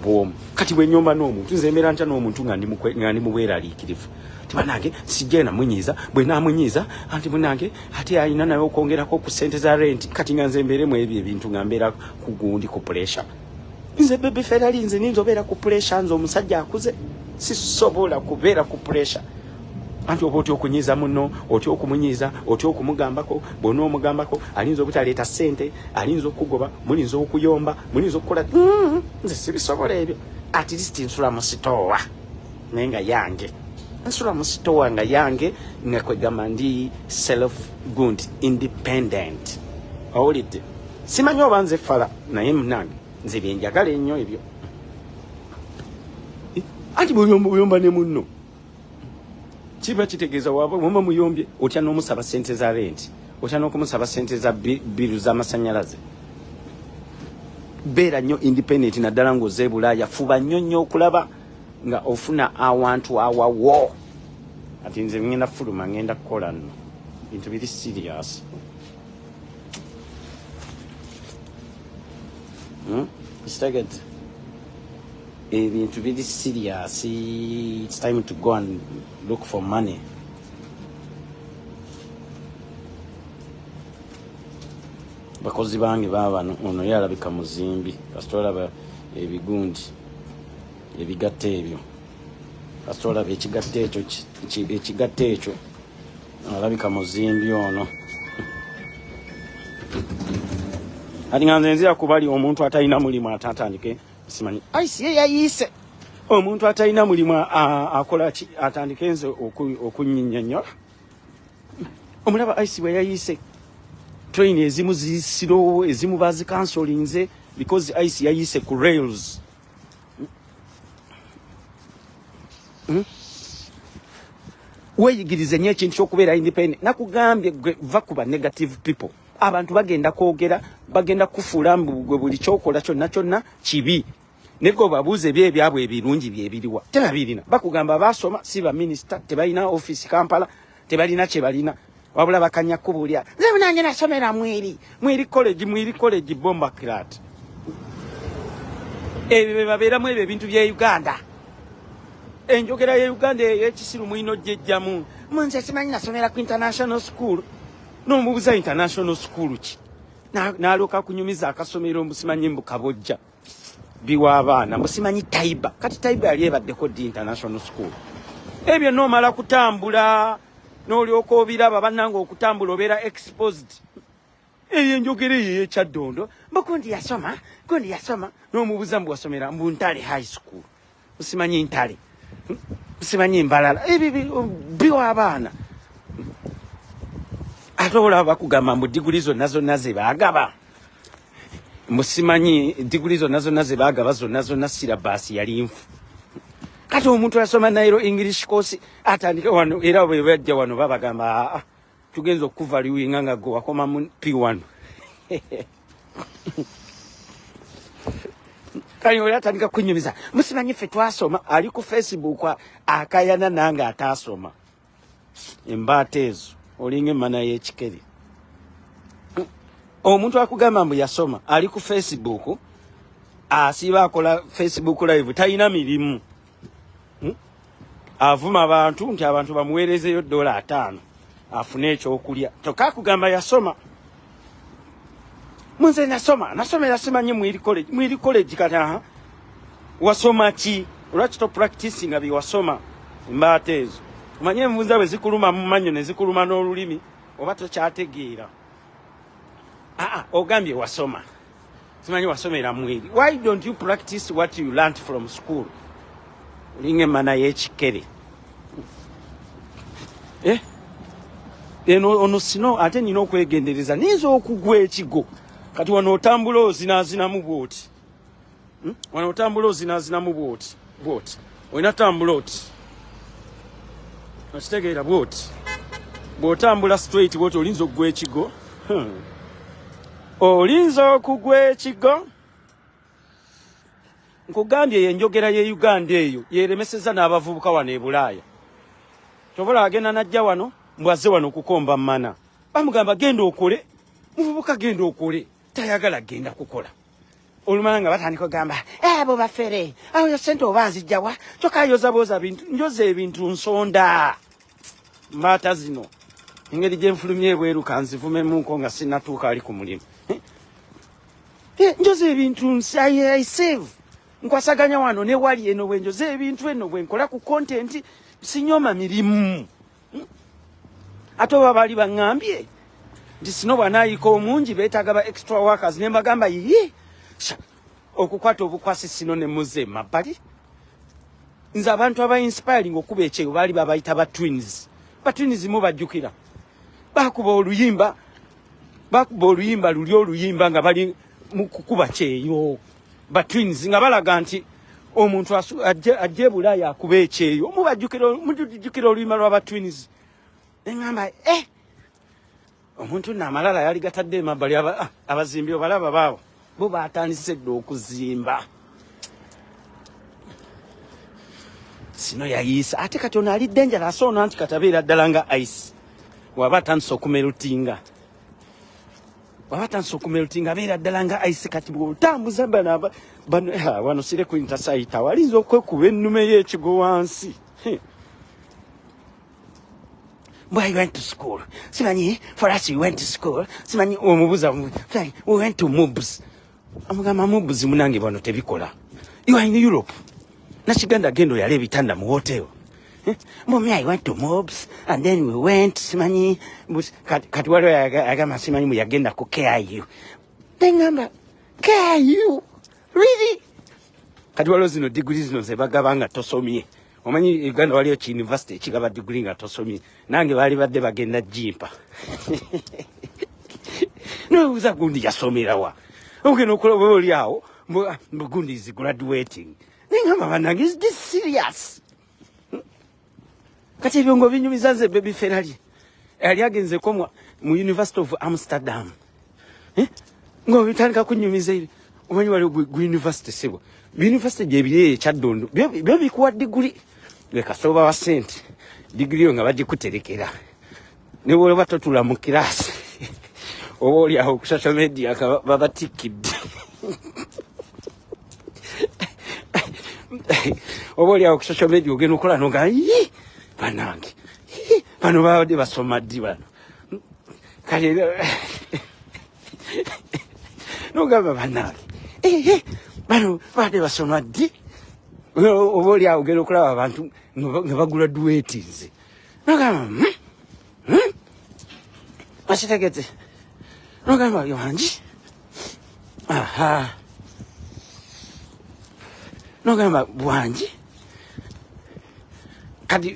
bw'omu. Kati bwe nnyomba n'omuntu nze mbeera ntya n'omuntu nga ndi mu bweraliikirivu. Tibanange sijje namunyiiza bwe naamunyiiza anti munange ate alina naye okwongerako ku ssente za renti. Kati nga nze mbeeremu ebyo ebintu nga mbeera ku gundi ku pressure. Nze baby Ferrari nze ninza obeera ku pressure nze omusajja akuze sisobola kubeera ku pressure. Anti oba otya okunyiiza muno otya okumunyiiza otya okumugambako bw'ona omugambako alinza obutaleeta ssente alinza okugoba mulinza okuyomba mulinza okukola nze sibisobola ebyo. At least nsula mu sitoowa naye nga yange nsula mu sitoowa nga yange nga kwegamba ndi self good independent. Owulidde simanyi oba nze fala naye munange nze byenjagala ennyo ebyo. Anti bw'oyomba ne munno kiba kitegeeza waba muyombye otya n'omusaba ssente za renti otya n'okumusaba ssente za biru z'amasanyalaze. Beera nnyo independent naddala ng'ozze Bulaaya. Fuba nnyo okulaba nga ofuna awantu awawo. Ati nze ngenda fuluma ngenda kukola nno bintu biri serious. It's ebintu biri serious. It's time to go and look for money. Bakozi bange baba ono yalabika muzimbi kasitolaba ebigundi ebigatte ebyo kasitolaba ekigatte ekyo alabika muzimbi ono. Ati nga nze nzira kubali omuntu atalina mulimu atatandike simanyi ICA yayiise omuntu atalina mulimu akola ki atandike nze okunyinnyonnyola. Omulaba ICA yayiise train ezimu zisiro ezimu bazikansolinze because ICA yayiise ku rails. Weeyigirize nnyo ekintu ky'okubeera independent. Nakugambye va kuba negative people. Abantu bagenda kwogera bagenda kufuula gwe buli kyokola kyonna kibi. Nego babuuze ebyabwe ebirungi byebiriwa tebabirina. Bakugamba baasoma si ba minister tebalina office Kampala tebalina kye balina. wabula bakanya kubulya nze nange nasomera mwiri college bomba clat ebyo babeeramu ebyo ebintu bya Uganda enjogera ya Uganda ekisiru mwino jjejjamu munze simanyi nasomera ku international school n'omubuza international school ki naloka kunyumiza akasomero musimanyi mbukabojja biwa abaana musimanyi Taiba kati Taiba yali ebaddeko di international school ebyo nomala kutambula n'olyoka obiraba bannanga okutambula obeera exposed eyo enjogera eyo ekyaddondo mbukundi yasoma n'omubuza mbu wasomera mbu Ntale high school musimanyi Ntale musimanyi Mbalala ebyo biwa abaana ate olaba bakugamba mbu diguli zonna ze baagaba musimanyi diguli zonna ze baagaba zonna syllabus yali nfu kati omuntu yasoma Nairo English course atandike wano era bwe bajja wano babagamba tugenza okuvaluinga nga go wakoma mu P1 kani oli atandika kunyumiza musimanyi ffe twasoma ali ku Facebook akayana nange atasoma embaata ezo olinga emmana y'ekikere omuntu akugamba mbu yasoma ali ku Facebook asiba akola Facebook live talina mirimu avuma abantu nti abantu bamuweerezeyo $5 afune ekyokulya tokakugamba yasoma munze nasomera simanyi mwiri college kata wasoma ki lwaki to practice nga biwasoma embaata ezo omanye envunza bwe zikuluma mu mannyo ne zikuluma n'olulimi oba tokyategeera ogambye wasoma simanyi wasomera mwiri why don't you practice what you learnt from school olinga emmana y'ekikere ono sino ate nina okwegendereza ninza okugwa ekigo kati wano otambula ozinazinamu bwoti bwoti olina tambula oti okitegeera bwoti bw'otambula straight bwoti olinza okugwa ekigo olinza okugwa ekigo nkugambye enjogera ye Uganda eyo yeremeseza n'abavubuka wano e Bulaaya tobola agenda najja wano mbwaze wano okukomba mana bamugamba genda okole muvubuka genda okole tayagala genda kukola olumala nga batandika ogamba bo bafere awo yo sente oba nzijjawa tokayoza boza bintu njoza ebintu nsonda mbaata zino engeri gye nfulumye ebweru kanzivumemuko nga sinatuuka ali ku mulimu njoza ebintu I save nkwasaganya wano ne wali eno bwenjoza ebintu eno bwenkola ku content sinyoma mirimu ate oba bali baŋŋambye nti sino bwanaayika omungi beetaaga ba extra workers ne mbagamba yiye okukwata obukwasi sino ne muze mabbali nze abantu aba inspiring okuba ekyeyo baali babayita ba twins mu bajjukira bakuba oluyimba luli oluyimba nga bali mu kukuba kyeyo ba twins nga balaga nti omuntu ajje Bulaaya akuba ekyeyo mujjukira oluyimba lw'aba twins engamba omuntu n'amalala yali gatadde emabbali abazimbi obalaba baabo bo batandise dde okuzimba sino yayiisa ate kati ono ali dangerous ono anti katabeera ddala nga ice waba atandise okumerutinga abeera ddala nga ice kati bw'otambuza wano sire ku intersite walinza okwekuba ennume y'ekigo wansi Boy, we went to school. Simanyi, for us we went to school. Simanyi, omubuza, we went to MUBS. Amugamba MUBS munange bano tebikola. You are in Europe. Nachiganda gendo yale bitanda mu hotel. Mommy, I went to MUBS and then we went, simanyi, kati walo agama simanyi mu yagenda ku KIU. Tengamba, KIU? Really? Kati walo zino degree zino zebagabanga tosomye. Omanyi Uganda waliyo ki university ekigaba degree nga tosomye nange baali badde bagenda jimpa no uza gundi yasomera wa ogeno okola oli awo gundi is graduating ningamba banange is this serious kati byongo binyumiza nze baby Ferrari ali agenze komwa mu University of Amsterdam ngo bitandika kunyumiza ile omanyi waliyo university sebo university gyebire ekyaddondo byo bikuwa degree leka soba wa sente degree nga bajikuterekera ne bwe batotula mu kirasi oli aho ku social media baba tikid oboli aho ku social media ogenda okola noga banange bano babadde basoma ddi bano kale nogamba banange bano babadde basoma ddi oboli aho ogenda okulaba abantu nga bagula duwetinze nogamba asitegete nogamba byanji nogamba bwanji kati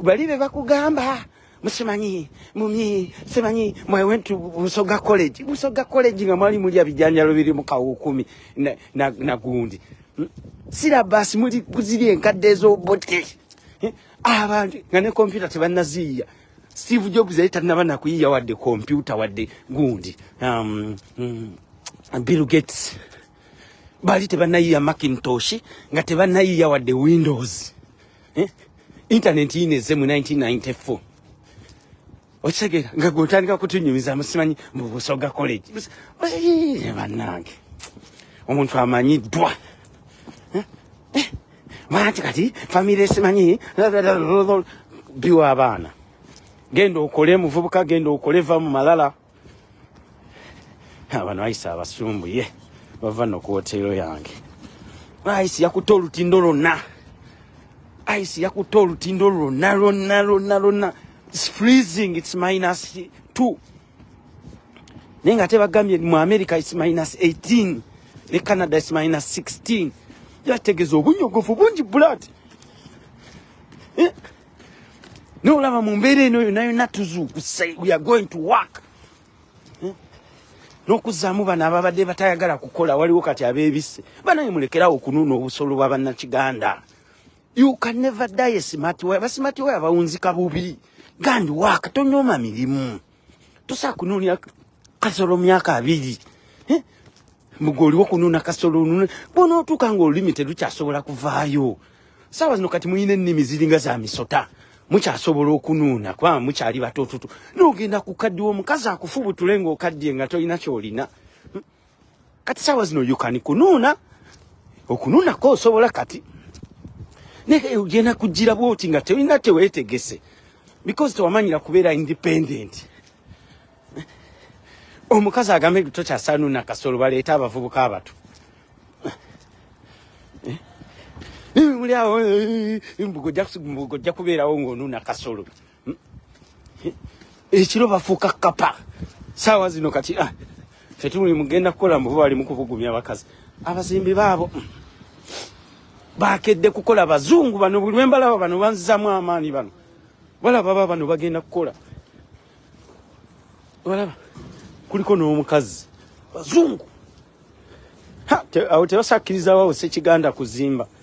bali be bakugamba musimanyi mumyi semanyi mwe went to Busoga College nga mwali muli abijanjalo biri mu kawo 10 na gundi syllabus muli kuziri enkadde ez'obote abantu nga ne computer tebanaziya Steve Jobs yali tanabana kuyiya wadde computer wadde gundi Bill Gates bali tebanayiya Macintosh nga tebanayiya wadde Windows internet ineze mu 1994 ochegera nga gotandika kutunyumiza musimanyi mu Busoga College banange omuntu amanyiddwa mwanti kati family simanyi biwa abaana genda okole muvubuka genda okole va mu malala abano ayisa abasumbuye bava no ku hotelo yange ayisi yakutola olutindo lonna lonna it's freezing, it's -2 nenga tebagambye mu America it's -18 ne Canada it's -16 yategezo obunyogofu bungi blood no lava mu mbere eno nayo natuzuku say we are going to work nokuzamu bana ababadde batayagala kukola waliwo kati abebise banaye mulekerawo okununa obusolo bw'abannakiganda. You can never die a smart way. Basmart way abawunzika bubi gandi waka tonyoma mirimu tusakununya kasolo myaka 2 mugoli wokununa kasolo nuna bono tukango limited uchasobola kuvaayo sawa zino kati muyine nnimi ziringa za misota muchasobola okununa kwa muchali batotutu nogenda kukaddiwo mukazi akufubu tulengo okaddiye nga toyina kyolina kati sawa zino yukani kununa okununa ko osobola kati neke ugena kujira bwoti nga toyina tewetegese because tewamanyira kubeera independent omukazi agambe tutocha sanu na kasolo baleeta abavubuka abato muli awo imbugo jja kubeerawo ng'onuna kasolo ekiro bafuuka kapa sawa zino kati fetuli mugenda kukola mbubo bali mukubugumya abakazi abazimbi baabo bakedde kukola bazungu bano buli wembalaba bano banzizamu amaani bano balaba bano bagenda kukola balaba kuliko n'omukazi bazungu awo tebasakiriza wawo Ssekiganda kuzimba